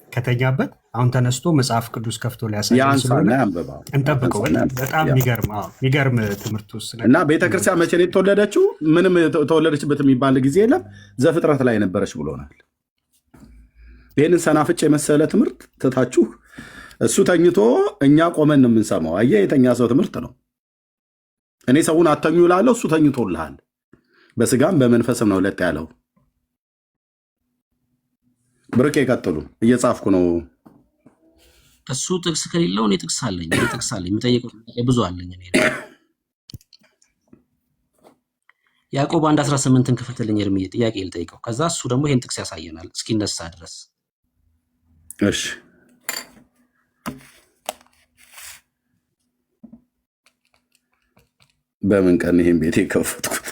ከተኛበት አሁን ተነስቶ መጽሐፍ ቅዱስ ከፍቶ ሊያሳየን ስለሆነ እንጠብቀው። በጣም የሚገርም ትምህርት ውስጥ እና ቤተክርስቲያን መቼ ነው የተወለደችው? ምንም የተወለደችበት የሚባል ጊዜ የለም። ዘፍጥረት ላይ ነበረች ብሎናል። ይህንን ሰናፍጭ የመሰለ ትምህርት ትታችሁ እሱ ተኝቶ እኛ ቆመን ነው የምንሰማው። አየህ፣ የተኛ ሰው ትምህርት ነው። እኔ ሰውን አተኙ ላለው እሱ ተኝቶልሃል። በስጋም በመንፈስም ነው ለጥ ያለው። ብርቅ ቀጥሉ፣ እየጻፍኩ ነው። እሱ ጥቅስ ከሌለው እኔ ጥቅስ አለኝ የምጠይቀው ብዙ አለኝ። ያዕቆብ 1:18 ክፈትልኝ እርምዬ፣ ጥያቄ ልጠይቀው። ከዛ እሱ ደግሞ ይሄን ጥቅስ ያሳየናል እስኪነሳ ድረስ። እሺ በምን ቀን ይሄን ቤት የከፈትኩት?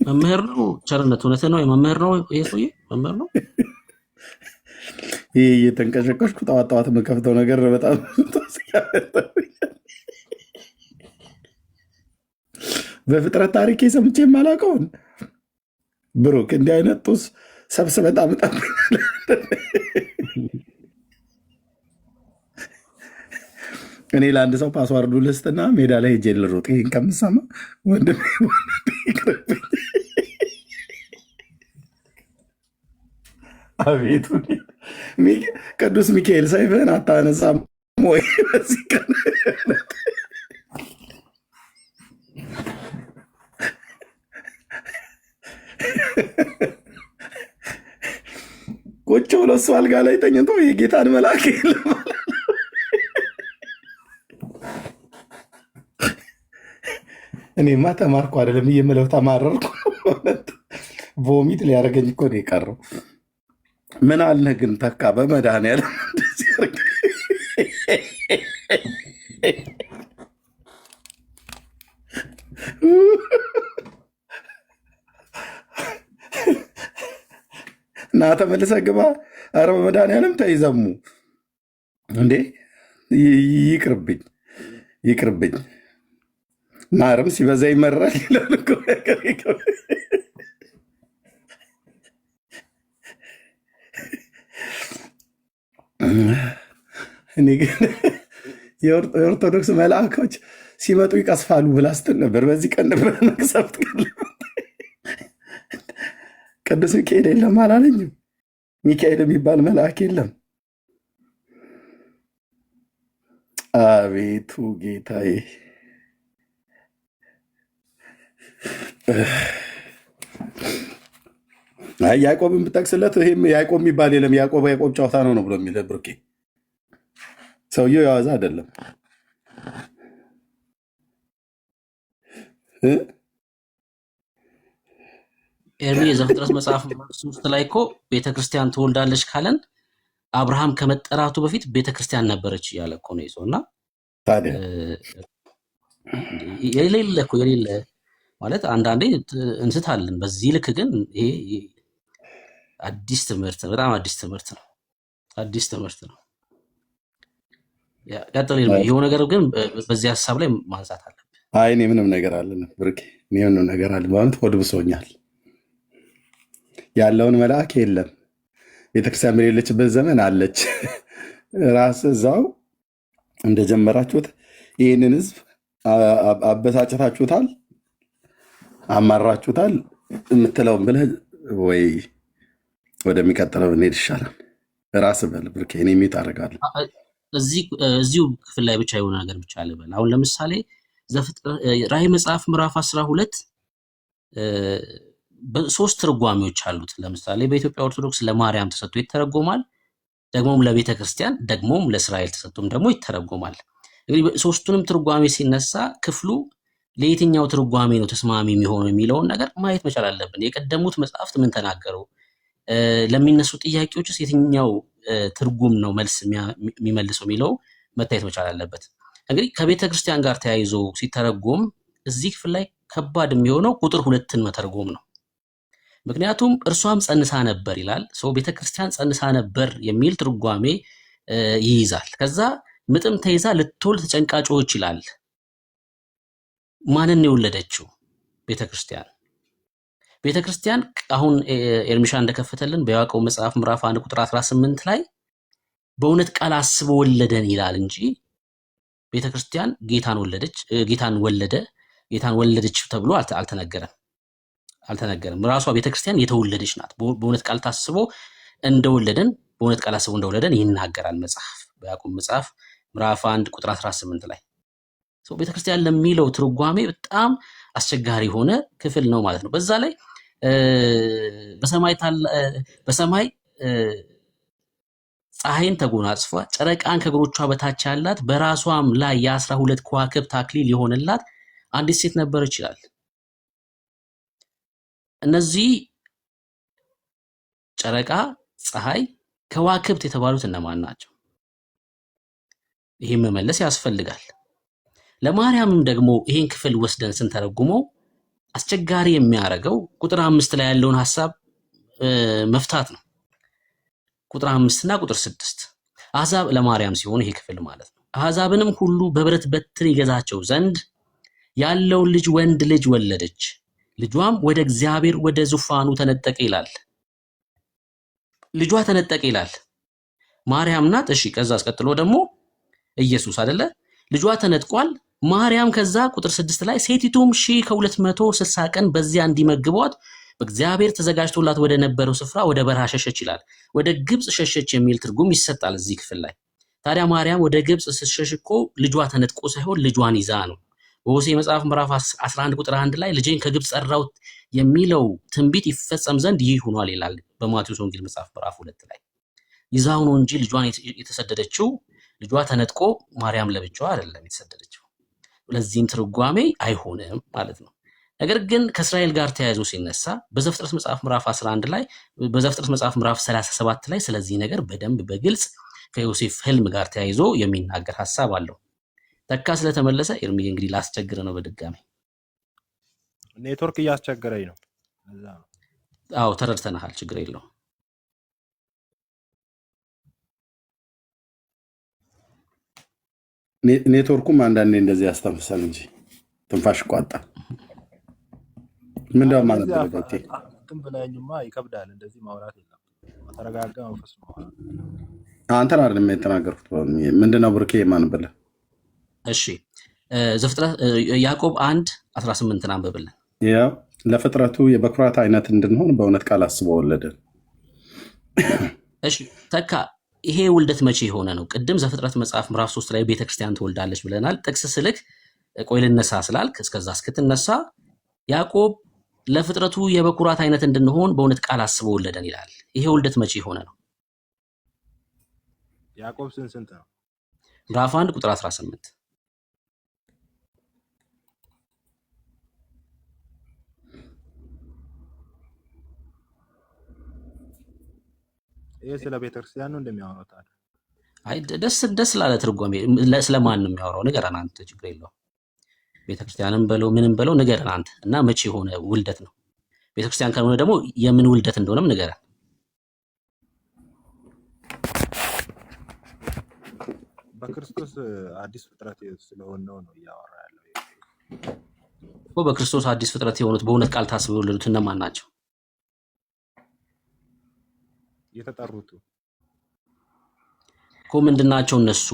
መምህር ነው። ቸርነት እውነት ነው። የመምህር ነው። ይሄ ሰውዬ መምህር ነው። ይህ እየተንቀሸቀሽኩ ጠዋት ጠዋት የምከፍተው ነገር በጣም በፍጥረት ታሪክ ሰምቼ የማላውቀውን ብሩክ እንዲህ አይነት ጡስ ሰብስበህ ታመጣብኛል። እኔ ለአንድ ሰው ፓስዋርዱ ልስጥና ሜዳ ላይ ሄጄ ልሩጥ። ይህን ከምሰማ ወንድሜ ይቅርብኝ። አቤቱ ቅዱስ ሚካኤል ሰይፍህን አታነሳም ወይ? በዚህ ቀን ቁጭ ብሎ እሱ አልጋ ላይ ተኝቶ የጌታን መልአክ የለም። እኔማ ተማርኩ አይደለም እየምለው ተማረርኩ። ቮሚት ሊያደርገኝ እኮ ነው የቀረው። ምን አልነህ ግን ተካ በመድኃኒዓለም እና ተመልሰህ ግባ። ኧረ በመድኃኒዓለም ተይዘሙ እንዴ! ይቅርብኝ ይቅርብኝ። ማርም ሲበዛ ይመራል ይላል እኮ። እኔ ግን የኦርቶዶክስ መልአኮች ሲመጡ ይቀስፋሉ ብላ ስትል ነበር። በዚህ ቀን ነበር መቅሰፍት ቅዱስ ሚካኤል የለም አላለኝም? ሚካኤል የሚባል መልአክ የለም? አቤቱ ጌታዬ። ያዕቆብን ብጠቅስለት ይህም ያዕቆብ የሚባል የለም፣ ያዕቆብ ጨዋታ ነው ብሎ የሚል ብሩኬ። ሰውየው የዋዛ አይደለም። ኤርሚ የዘፍጥረት መጽሐፍ 3 ላይ እኮ ቤተክርስቲያን ትወልዳለች ካለን አብርሃም ከመጠራቱ በፊት ቤተክርስቲያን ነበረች እያለ እኮ ነው ይዘው እና ታዲያ የሌለ ማለት አንዳንዴ እንስታለን። በዚህ ልክ ግን ይሄ አዲስ ትምህርት ነው፣ በጣም አዲስ ትምህርት ነው። አዲስ ትምህርት ነው። ቀጥል ይሄው ነገር ግን በዚህ ሀሳብ ላይ ማንሳት አለብን። አይ እኔ ምንም ነገር አለን ብሩኬ፣ እኔ ምንም ነገር አለ ማለት ሆድ ብሶኛል። ያለውን መልአክ የለም። ቤተክርስቲያን በሌለችበት ዘመን አለች። ራስ እዛው እንደጀመራችሁት ይህንን ህዝብ አበሳጭታችሁታል፣ አማራችሁታል የምትለውን ብለህ ወይ ወደሚቀጥለው እንሄድ ይሻላል። ራስ በል ብሩኬ፣ እኔ ሚት አደርጋለሁ። እዚሁ ክፍል ላይ ብቻ የሆነ ነገር ብቻ ልበል። አሁን ለምሳሌ ራዕይ መጽሐፍ ምዕራፍ 12 በሶስት ትርጓሜዎች አሉት። ለምሳሌ በኢትዮጵያ ኦርቶዶክስ ለማርያም ተሰጥቶ ይተረጎማል፣ ደግሞም ለቤተ ክርስቲያን፣ ደግሞም ለእስራኤል ተሰጥቶም ደግሞ ይተረጎማል። እንግዲህ ሶስቱንም ትርጓሜ ሲነሳ ክፍሉ ለየትኛው ትርጓሜ ነው ተስማሚ የሚሆነው የሚለውን ነገር ማየት መቻል አለብን። የቀደሙት መጽሐፍት ምን ተናገሩ? ለሚነሱ ጥያቄዎች ውስጥ የትኛው ትርጉም ነው መልስ የሚመልሰው የሚለው መታየት መቻል አለበት። እንግዲህ ከቤተ ክርስቲያን ጋር ተያይዞ ሲተረጎም እዚህ ክፍል ላይ ከባድ የሚሆነው ቁጥር 2ን መተርጎም ነው። ምክንያቱም እርሷም ጸንሳ ነበር ይላል። ሰው ቤተክርስቲያን ጸንሳ ነበር የሚል ትርጓሜ ይይዛል። ከዛ ምጥም ተይዛ ልትወልድ ተጨንቃ ጮኸች ይላል። ማንን የወለደችው? ቤተክርስቲያን። ቤተክርስቲያን አሁን ኤርሚሻ እንደከፈተልን በያዕቆብ መጽሐፍ ምዕራፍ 1 ቁጥር 18 ላይ በእውነት ቃል አስቦ ወለደን ይላል እንጂ ቤተክርስቲያን ጌታን ወለደች ተብሎ አልተነገረም። ራሷ ቤተክርስቲያን የተወለደች ናት። በእውነት ቃል ታስቦ እንደወለደን በእውነት ቃል አስቦ እንደወለደን ይናገራል መጽሐፍ በያዕቆብ መጽሐፍ ምዕራፍ 1 ቁጥር 18 ላይ። ቤተክርስቲያን ለሚለው ትርጓሜ በጣም አስቸጋሪ የሆነ ክፍል ነው ማለት ነው። በዛ ላይ በሰማይ ፀሐይን ተጎናጽፏ ጨረቃን ከእግሮቿ በታች ያላት በራሷም ላይ የ12 ከዋክብት አክሊል የሆነላት አንዲት ሴት ነበረች ይላል። እነዚህ ጨረቃ፣ ፀሐይ፣ ከዋክብት የተባሉት እነማን ናቸው? ይህን መመለስ ያስፈልጋል። ለማርያምም ደግሞ ይህን ክፍል ወስደን ስንተረጉመው አስቸጋሪ የሚያደርገው ቁጥር 5 ላይ ያለውን ሐሳብ መፍታት ነው። ቁጥር 5 እና ቁጥር 6 አሕዛብ ለማርያም ሲሆን ይሄ ክፍል ማለት ነው። አሕዛብንም ሁሉ በብረት በትር ይገዛቸው ዘንድ ያለውን ልጅ ወንድ ልጅ ወለደች፣ ልጇም ወደ እግዚአብሔር ወደ ዙፋኑ ተነጠቀ ይላል። ልጇ ተነጠቀ ይላል። ማርያም ናት። እሺ፣ ከዛ አስቀጥሎ ደግሞ ኢየሱስ አይደለ? ልጇ ተነጥቋል። ማርያም ከዛ ቁጥር 6 ላይ ሴቲቱም 1260 ቀን በዚያ እንዲመግቧት በእግዚአብሔር ተዘጋጅቶላት ወደ ነበረው ስፍራ ወደ በረሃ ሸሸች ይላል። ወደ ግብጽ ሸሸች የሚል ትርጉም ይሰጣል እዚህ ክፍል ላይ። ታዲያ ማርያም ወደ ግብጽ ስትሸሽ እኮ ልጇ ተነጥቆ ሳይሆን ልጇን ይዛ ነው። በሆሴዕ መጽሐፍ ምዕራፍ 11 ቁጥር 1 ላይ ልጄን ከግብጽ ጠራሁት የሚለው ትንቢት ይፈጸም ዘንድ ይህ ሆኗል ይላል። በማቴዎስ ወንጌል መጽሐፍ ምዕራፍ 2 ላይ ይዛው ነው እንጂ ልጇን የተሰደደችው ልጇ ተነጥቆ ማርያም ለብቻዋ አይደለም የተሰደደችው። ለዚህም ትርጓሜ አይሆንም ማለት ነው። ነገር ግን ከእስራኤል ጋር ተያይዞ ሲነሳ በዘፍጥረት መጽሐፍ ምዕራፍ 11 ላይ በዘፍጥረት መጽሐፍ ምዕራፍ 37 ላይ ስለዚህ ነገር በደንብ በግልጽ ከዮሴፍ ህልም ጋር ተያይዞ የሚናገር ሐሳብ አለው። ተካ ስለተመለሰ ኤርሚ እንግዲህ ላስቸግር ነው በድጋሚ ኔትወርክ እያስቸገረኝ ነው። አዎ ተረድተናል፣ ችግር የለውም። ኔትወርኩም አንዳንዴ እንደዚህ ያስተንፍሳል እንጂ ትንፋሽ ቋጣ ምንድነው ማለት እንደዚህ ደረጋቴ እንትን ብለኝማ ይከብዳል። እንደዚህ ማውራት የለም። በተረጋጋ መንፈስ ነው ማውራት። አንተን አይደለም የተናገርኩት። ምንድነው ብርኬ የማንበለ እሺ ዘፍጥረት ያዕቆብ 1:18 አንብብልን። ያው ለፍጥረቱ የበኩራት አይነት እንድንሆን በእውነት ቃል አስቦ ወለደን። እሺ ተካ ይሄ ውልደት መቼ የሆነ ነው? ቅድም ዘፍጥረት መጽሐፍ ምዕራፍ 3 ላይ ቤተክርስቲያን ትወልዳለች ብለናል። ጥቅስ ስልክ ቆይ ልነሳ ስላልክ እስከዛ እስክትነሳ ያዕቆብ ለፍጥረቱ የበኩራት አይነት እንድንሆን በእውነት ቃል አስቦ ወለደን ይላል። ይሄ ውልደት መቼ የሆነ ነው? ያዕቆብ ስንት ነው? ምዕራፍ 1 ቁጥር 18 ይሄ ስለ ቤተክርስቲያን ነው እንደሚያወራው ታዲያ? አይ ደስ ላለ ትርጓሜ ስለማን ነው የሚያወራው? ንገረን አንተ፣ ችግር የለውም። ቤተክርስቲያንም በለው ምንም በለው ንገረን አንተ። እና መቼ የሆነ ውልደት ነው? ቤተክርስቲያን ካልሆነ ደግሞ የምን ውልደት እንደሆነም ንገረን። በክርስቶስ አዲስ ፍጥረት ስለሆነው ነው እያወራ ያለው እኮ። በክርስቶስ አዲስ ፍጥረት የሆኑት በእውነት ቃል ታስበው የወለዱት እነማን ናቸው? የተጠሩት እኮ ምንድናቸው እነሱ?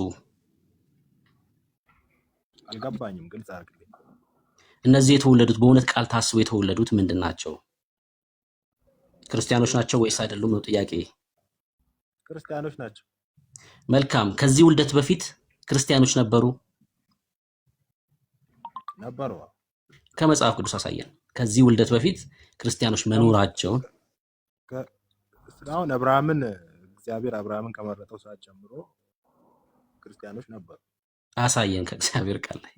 አልገባኝም፣ ግልጽ አድርግልኝ። እነዚህ የተወለዱት በእውነት ቃል ታስበው የተወለዱት ምንድናቸው? ክርስቲያኖች ናቸው ወይስ አይደሉም ነው ጥያቄ። ክርስቲያኖች ናቸው። መልካም። ከዚህ ውልደት በፊት ክርስቲያኖች ነበሩ? ነበሩ። ከመጽሐፍ ቅዱስ አሳየን። ከዚህ ውልደት በፊት ክርስቲያኖች መኖራቸውን። አሁን እግዚአብሔር አብርሃምን ከመረጠው ሰዓት ጀምሮ ክርስቲያኖች ነበሩ። አሳየን ከእግዚአብሔር ቃል ላይ።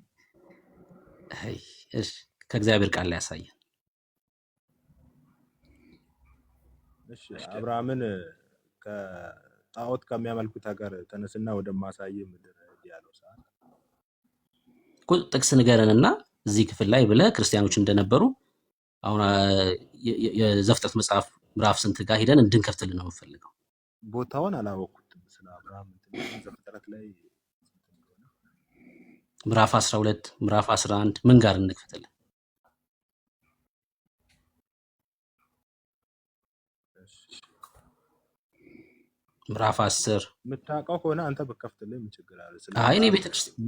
እሺ ከእግዚአብሔር ቃል ላይ አሳየን። እሺ አብርሃምን ከጣዖት ከሚያመልኩት ሀገር ተነስና ወደማሳይ ምድር ያለው ሰዓት እኮ ጥቅስ ንገረንና እዚህ ክፍል ላይ ብለህ ክርስቲያኖች እንደነበሩ አሁን የዘፍጥረት መጽሐፍ ምዕራፍ ስንት ጋር ሄደን እንድንከፍትልን ነው የምፈልገው። ቦታውን አላወቅኩትም። ስለ አብርሃም ዘፍጥረት ላይ ምዕራፍ 12 ምዕራፍ 11 ምን ጋር እንክፈትልን? ምዕራፍ 10 የምታውቀው ከሆነ አንተ በከፍትልህ ምን ችግር አለ? አይ እኔ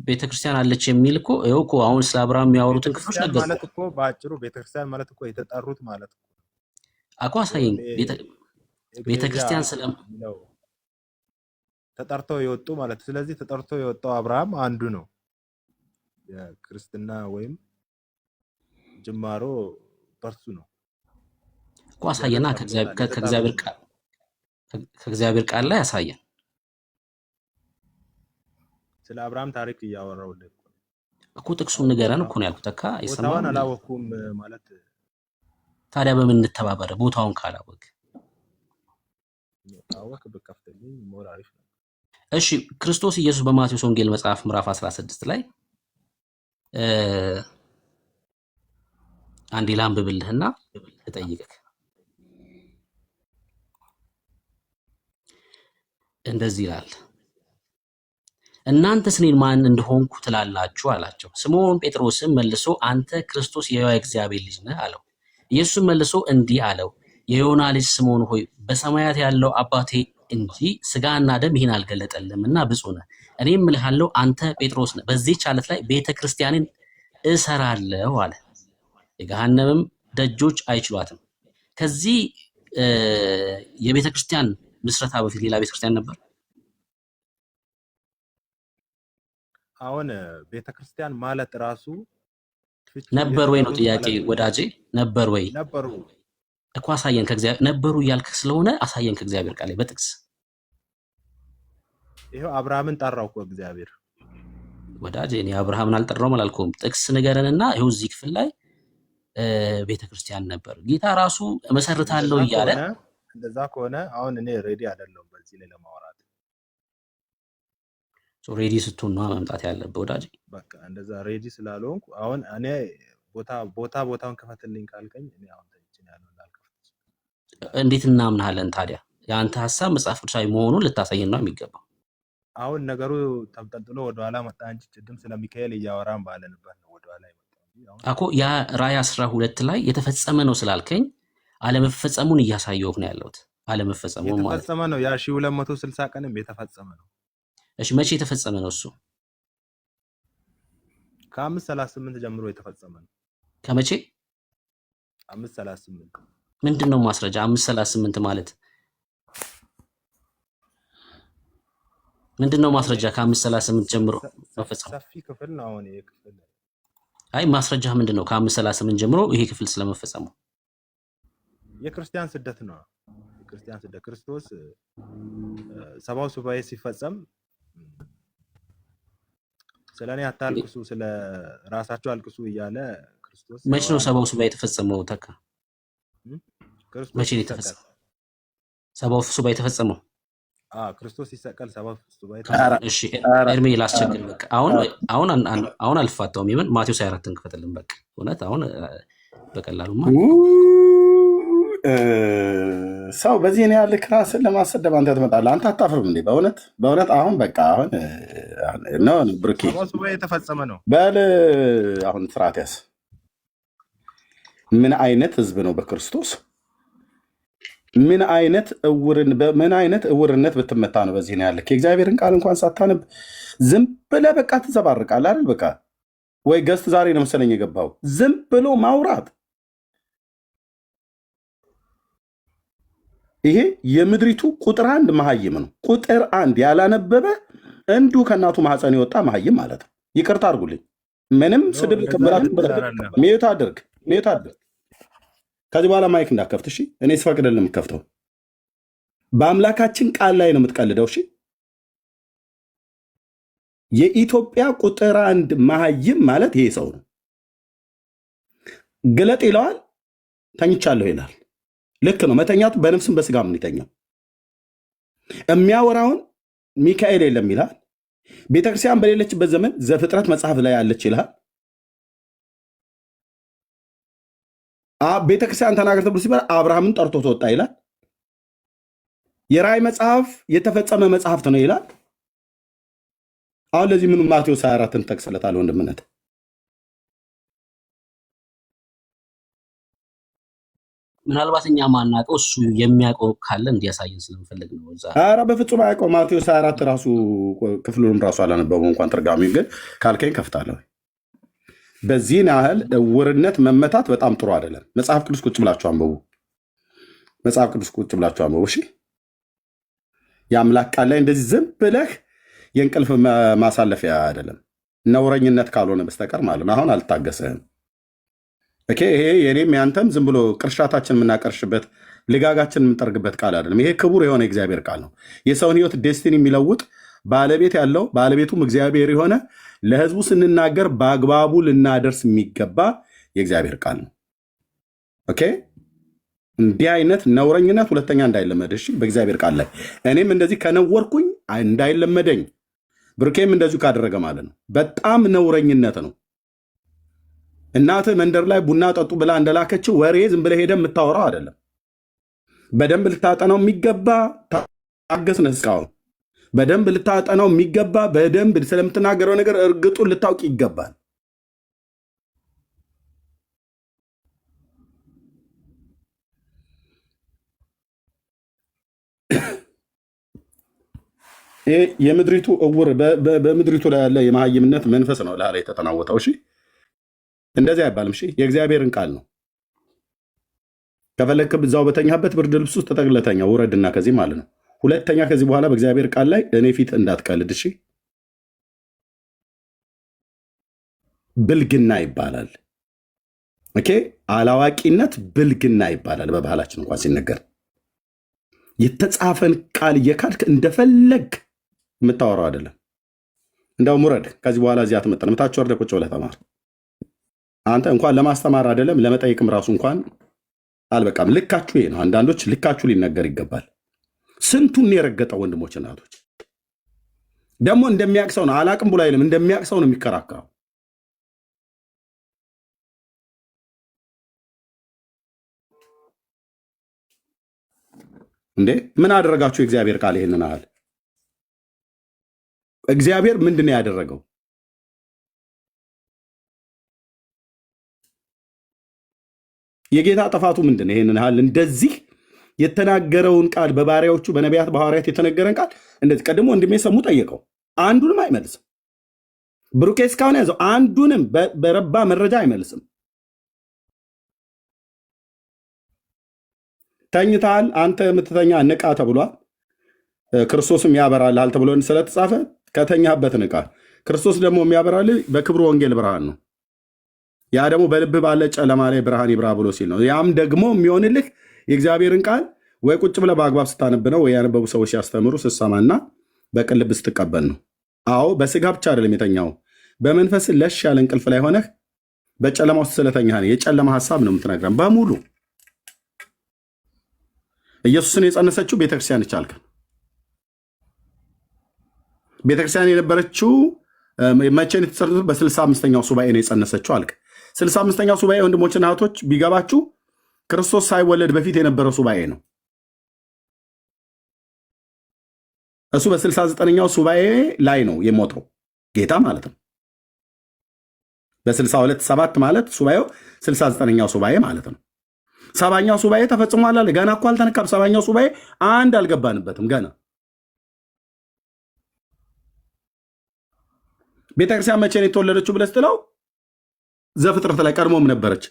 ቤተክርስቲያን አለች የሚል እኮ ይኸው እኮ አሁን ስለ አብርሃም የሚያወሩትን ክፍሎች ነገር ማለት እኮ በአጭሩ ቤተክርስቲያን ማለት እኮ የተጠሩት ማለት እኮ አቋ አሳየኝ። ቤተክርስቲያን ነው ተጠርተው የወጡ ማለት። ስለዚህ ተጠርተው የወጣው አብርሃም አንዱ ነው። የክርስትና ወይም ጅማሮ በርሱ ነው እኮ። አሳየና ከእግዚአብሔር ቃል ላይ አሳየን። ስለ አብርሃም ታሪክ እያወራሁልህ እኮ ጥቅሱን ንገረን እኮ ነው ያልኩት። ተካ አይሰማም። ቦታውን አላወኩም ማለት ታዲያ በምን እንተባበረ? ቦታውን ካላወቅ አወቅ በከፍተልኝ ሞር አሪፍ ነው። እሺ ክርስቶስ ኢየሱስ በማቴዎስ ወንጌል መጽሐፍ ምዕራፍ 16 ላይ አንዴ ላንብብልህና ልጠይቅህ። እንደዚህ ይላል፣ እናንተስ እኔን ማን እንደሆንኩ ትላላችሁ አላቸው። ስምዖን ጴጥሮስም መልሶ አንተ ክርስቶስ የሕያው እግዚአብሔር ልጅ ነህ አለው። ኢየሱስም መልሶ እንዲህ አለው፣ የዮና ልጅ ስምዖን ሆይ በሰማያት ያለው አባቴ እንጂ ሥጋና ደም ይህን አልገለጠልም እና ብፁዕ ነህ። እኔም እልሃለሁ አንተ ጴጥሮስ ነህ፣ በዚህች ዓለት ላይ ቤተ ክርስቲያንን እሰራለሁ አለ፣ የገሃነምም ደጆች አይችሏትም። ከዚህ የቤተ ክርስቲያን ምስረታ በፊት ሌላ ቤተ ክርስቲያን ነበር? አሁን ቤተ ክርስቲያን ማለት ራሱ ነበር ወይ ነው ጥያቄ ወዳጄ። ነበር ወይ? ነበሩ እኮ አሳየን። ከእግዚአብሔር ነበሩ እያልክ ስለሆነ አሳየን ከእግዚአብሔር ቃል ላይ በጥቅስ። ይሄው አብርሃምን ጠራው እኮ እግዚአብሔር። ወዳጄ እኔ አብርሃምን አልጠራውም አላልኩም። ጥቅስ ንገረንና ይኸው እዚህ ክፍል ላይ ቤተክርስቲያን ነበር፣ ጌታ ራሱ እመሰርታለሁ እያለ። እንደዛ ከሆነ አሁን እኔ ሬዲ አይደለሁም በዚህ ላይ ለማውራት። ሬዲ ስትሆን ነው መምጣት ያለብህ ወዳጄ። በቃ እንደዛ ሬዲ ስላልሆንኩ አሁን እኔ ቦታውን ከፈትልኝ ካልከኝ እኔ አሁን ተንጭን ያለው እንዳልከፍት እንዴት እናምናለን ታዲያ? የአንተ ሀሳብ መጽሐፍ ቅዱሳዊ መሆኑን ልታሳየን ነው የሚገባው። አሁን ነገሩ ተንጠልጥሎ ወደኋላ መጣ እንጂ ቅድም ስለ ሚካኤል እያወራን ባለንበት ነው ወደኋላ የመጣው እንጂ አሁን አኮ ያ ራእይ 12 ላይ የተፈጸመ ነው ስላልከኝ አለመፈጸሙን እያሳየሁህ ነው ያለሁት። አለመፈጸሙን ማለት የተፈጸመ ነው። ያ 1260 ቀንም የተፈጸመ ነው። እሺ፣ መቼ የተፈጸመ ነው እሱ? ከ538 ጀምሮ የተፈጸመ ነው። ከመቼ? 538 ምንድነው ማስረጃ? 538 ማለት ምንድነው ማስረጃ? ከ538 ጀምሮ መፈጸሙ ሰፊ ክፍል ነው። አሁን ይሄ ክፍል አይ ማስረጃ ምንድነው? ከ538 ጀምሮ ይሄ ክፍል ስለመፈጸሙ የክርስቲያን ስደት ነው። የክርስቲያን ስደት ክርስቶስ ሰባው ሱባኤ ሲፈጸም ስለኔ አታልቅሱ፣ ስለ ራሳቸው አልቅሱ እያለ ክርስቶስ መቼ ነው ሰባው ሱባኤ የተፈጸመው? ተካ ክርስቶስ መቼ ነው የተፈጸመው? ሰባው ሱባኤ የተፈጸመው? ክርስቶስ ሲሰቀል ሰባው ሱባኤ እሺ ኤርሜ ላስቸግር። በቃ አሁን አልፋታውም። ይመን ማቴዎስ 24ን ክፈትልን። በቃ እውነት አሁን በቀላሉማ ሰው በዚህ ነው ያለ ክራስን ለማሰደብ አንተ ትመጣለህ። አንተ አታፍርም እንዴ? በእውነት አሁን በቃ አሁን ነው ብርኪ ሰባው ሱባኤ የተፈጸመ ነው። በል አሁን ስርዓት ያዝ። ምን አይነት ህዝብ ነው በክርስቶስ? ምን አይነት እውርነት ብትመታ ነው በዚህ ነው ያለ? የእግዚአብሔርን ቃል እንኳን ሳታነብ ዝም ብለህ በቃ ትዘባርቃለህ አይደል? በቃ ወይ ገስት ዛሬ ነው መሰለኝ የገባው። ዝም ብሎ ማውራት ይሄ የምድሪቱ ቁጥር 1 መሀይም ነው። ቁጥር 1 ያላነበበ እንዱ ከእናቱ ማህፀን የወጣ መሀይም ማለት ነው። ይቅርታ አድርጉልኝ። ምንም ስድብ ልቀበላችሁ። ሚዩት አድርግ። ከዚህ በኋላ ማይክ እንዳከፍት እሺ። እኔ ስፈቅድልህ የምከፍተው በአምላካችን ቃል ላይ ነው የምትቀልደው። እሺ። የኢትዮጵያ ቁጥር 1 መሀይም ማለት ይሄ ሰው ነው። ግለጥ ይለዋል፣ ተኝቻለሁ ይላል። ልክ ነው። መተኛቱ በነፍስም በስጋ ምን ይተኛው። የሚያወራውን ሚካኤል የለም ይላል። ቤተክርስቲያን በሌለችበት ዘመን ዘፍጥረት መጽሐፍ ላይ ያለች ይላል። ቤተክርስቲያን ተናገር ተብሎ ሲባል አብርሃምን ጠርቶ ተወጣ ይላል። የራእይ መጽሐፍ የተፈጸመ መጽሐፍት ነው ይላል። አሁን ለዚህ ምን ማቴዎስ 24ን ጠቅስለታል ወንድምነት ምናልባት እኛ ማናውቀው እሱ የሚያውቀው ካለ እንዲያሳየን ስለምፈልግ ነው። እዛ ኧረ በፍጹም አያውቀው። ማቴዎስ 24 ራሱ ክፍሉንም ራሱ አላነበበው እንኳን ትርጓሜ ግን ካልከኝ ከፍታለሁ። በዚህን ያህል እውርነት መመታት በጣም ጥሩ አይደለም። መጽሐፍ ቅዱስ ቁጭ ብላችሁ አንብቡ። መጽሐፍ ቅዱስ ቁጭ ብላችሁ አንብቡ። እሺ። የአምላክ ቃል ላይ እንደዚህ ዝም ብለህ የእንቅልፍ ማሳለፊያ አይደለም፣ ነውረኝነት ካልሆነ በስተቀር ማለት ነው። አሁን አልታገሰህም። ይሄ የኔም ያንተም ዝም ብሎ ቅርሻታችን የምናቀርሽበት ልጋጋችን የምንጠርግበት ቃል አይደለም። ይሄ ክቡር የሆነ የእግዚአብሔር ቃል ነው። የሰውን ሕይወት ዴስቲኒ የሚለውጥ ባለቤት ያለው ባለቤቱም እግዚአብሔር የሆነ ለሕዝቡ ስንናገር በአግባቡ ልናደርስ የሚገባ የእግዚአብሔር ቃል ነው። ኦኬ። እንዲህ አይነት ነውረኝነት ሁለተኛ እንዳይለመድ እሺ። በእግዚአብሔር ቃል ላይ እኔም እንደዚህ ከነወርኩኝ እንዳይለመደኝ፣ ብርኬም እንደዚሁ ካደረገ ማለት ነው። በጣም ነውረኝነት ነው። እናትህ መንደር ላይ ቡና ጠጡ ብላ እንደላከችው ወሬ ዝም ብለህ ሄደህ የምታወራው አይደለም። በደንብ ልታጠናው የሚገባ ታገስነህ። እስካሁን በደንብ ልታጠናው የሚገባ በደንብ ስለምትናገረው ነገር እርግጡን ልታውቅ ይገባል። ይሄ የምድሪቱ እውር በምድሪቱ ላይ ያለ የመሀይምነት መንፈስ ነው ላይ የተጠናወተው። እሺ እንደዚህ አይባልም። እሺ የእግዚአብሔርን ቃል ነው። ከፈለክ እዛው በተኛበት ብርድ ልብስ ውስጥ ተጠቅለተኛ ውረድና ከዚህ ማለት ነው። ሁለተኛ ከዚህ በኋላ በእግዚአብሔር ቃል ላይ እኔ ፊት እንዳትቀልድ። እሺ ብልግና ይባላል። ኦኬ አላዋቂነት ብልግና ይባላል። በባህላችን እንኳን ሲነገር የተጻፈን ቃል እየካድክ እንደፈለግ የምታወራው አይደለም። እንደውም ውረድ ከዚህ በኋላ እዚህ አትመጣም። ታች ወርደህ ቁጭ ብለህ ተማር። አንተ እንኳን ለማስተማር አይደለም ለመጠየቅም ራሱ እንኳን አልበቃም። ልካችሁ ይሄ ነው። አንዳንዶች ልካችሁ ሊነገር ይገባል። ስንቱን የረገጠው ወንድሞች እናቶች፣ ደግሞ እንደሚያቅሰው ነው። አላቅም ብሎ አይልም፣ እንደሚያቅሰው ነው የሚከራከረው። እንዴ ምን አደረጋችሁ? የእግዚአብሔር ቃል ይሄንን አለ እግዚአብሔር ምንድን ነው ያደረገው? የጌታ ጥፋቱ ምንድን ነው? ይሄንን ያህል እንደዚህ የተናገረውን ቃል በባሪያዎቹ በነቢያት በሐዋርያት የተነገረን ቃል እንደዚህ ቀድሞ ወንድሜ ሰሙ ጠየቀው፣ አንዱንም አይመልስም። ብሩኬ እስካሁን ያዘው አንዱንም በረባ መረጃ አይመልስም። ተኝተሃል፣ አንተ የምትተኛ ንቃ ተብሏል። ክርስቶስም ያበራልሃል ተብሎ ስለተጻፈ ከተኛበት ንቃ። ክርስቶስ ደግሞ የሚያበራልህ በክብሩ ወንጌል ብርሃን ነው። ያ ደግሞ በልብ ባለ ጨለማ ላይ ብርሃን ይብራ ብሎ ሲል ነው። ያም ደግሞ የሚሆንልህ የእግዚአብሔርን ቃል ወይ ቁጭ ብለህ በአግባብ ስታነብ ነው፣ ወይ ያነበቡ ሰዎች ሲያስተምሩ ስትሰማና በቅን ልብ ስትቀበል ነው። አዎ በስጋ ብቻ አይደለም የተኛው፣ በመንፈስ ለሽ ያለ እንቅልፍ ላይ ሆነህ በጨለማ ውስጥ ስለተኛህ የጨለማ ሀሳብ ነው የምትነግረን በሙሉ። ኢየሱስን የጸነሰችው ቤተክርስቲያን ይቻልከን። ቤተክርስቲያን የነበረችው መቼ ነው የተሰሩት? በ65ኛው ሱባኤ ነው የጸነሰችው አልክ። 65ኛው ሱባኤ ወንድሞችና እህቶች ቢገባችሁ ክርስቶስ ሳይወለድ በፊት የነበረው ሱባኤ ነው። እሱ በ69ኛው ሱባኤ ላይ ነው የሞተው ጌታ ማለት ነው። በ62 7 ማለት ሱባኤው 69ኛው ሱባኤ ማለት ነው። 70ኛው ሱባኤ ተፈጽሟል አለ። ገና እኮ አልተነካም። 70ኛው ሱባኤ አንድ አልገባንበትም ገና። ቤተክርስቲያን መቼ ነው የተወለደችው ብለህ ስትለው ዘፍጥረት ላይ ቀድሞም ነበረች።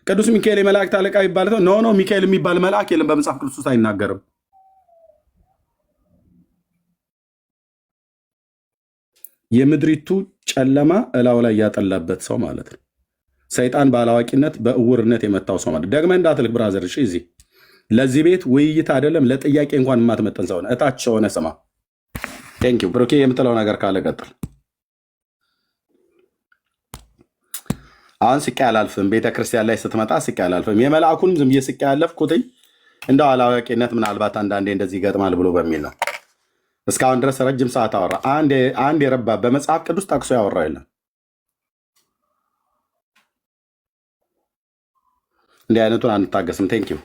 ቅዱስ ሚካኤል የመላእክት አለቃ ይባል ኖ ሚካኤል የሚባል መልአክ የለም በመጽሐፍ ቅዱስ ውስጥ አይናገርም። የምድሪቱ ጨለማ እላው ላይ ያጠላበት ሰው ማለት ነው። ሰይጣን ባላዋቂነት በእውርነት የመታው ሰው ማለት። ደግመህ እንዳትልክ ብራዘር። እሺ እዚህ ለዚህ ቤት ውይይት አይደለም ለጥያቄ እንኳን የማትመጠን ሰው እታች ሆነ ስማ። ቴንኪው ብሩኬ፣ የምትለው ነገር ካለ ቀጥል። አሁን ስቄ አላልፍም። ቤተክርስቲያን ላይ ስትመጣ ስቄ አላልፍም። የመልአኩንም ዝም ብዬ ስቄ ያለፍኩትኝ እንደው አላዋቂነት ምናልባት አንዳንዴ እንደዚህ ይገጥማል ብሎ በሚል ነው። እስካሁን ድረስ ረጅም ሰዓት አወራ። አንድ የረባ በመጽሐፍ ቅዱስ ጠቅሶ ያወራ የለም። እንዲህ አይነቱን አንታገስም። ቴንኪው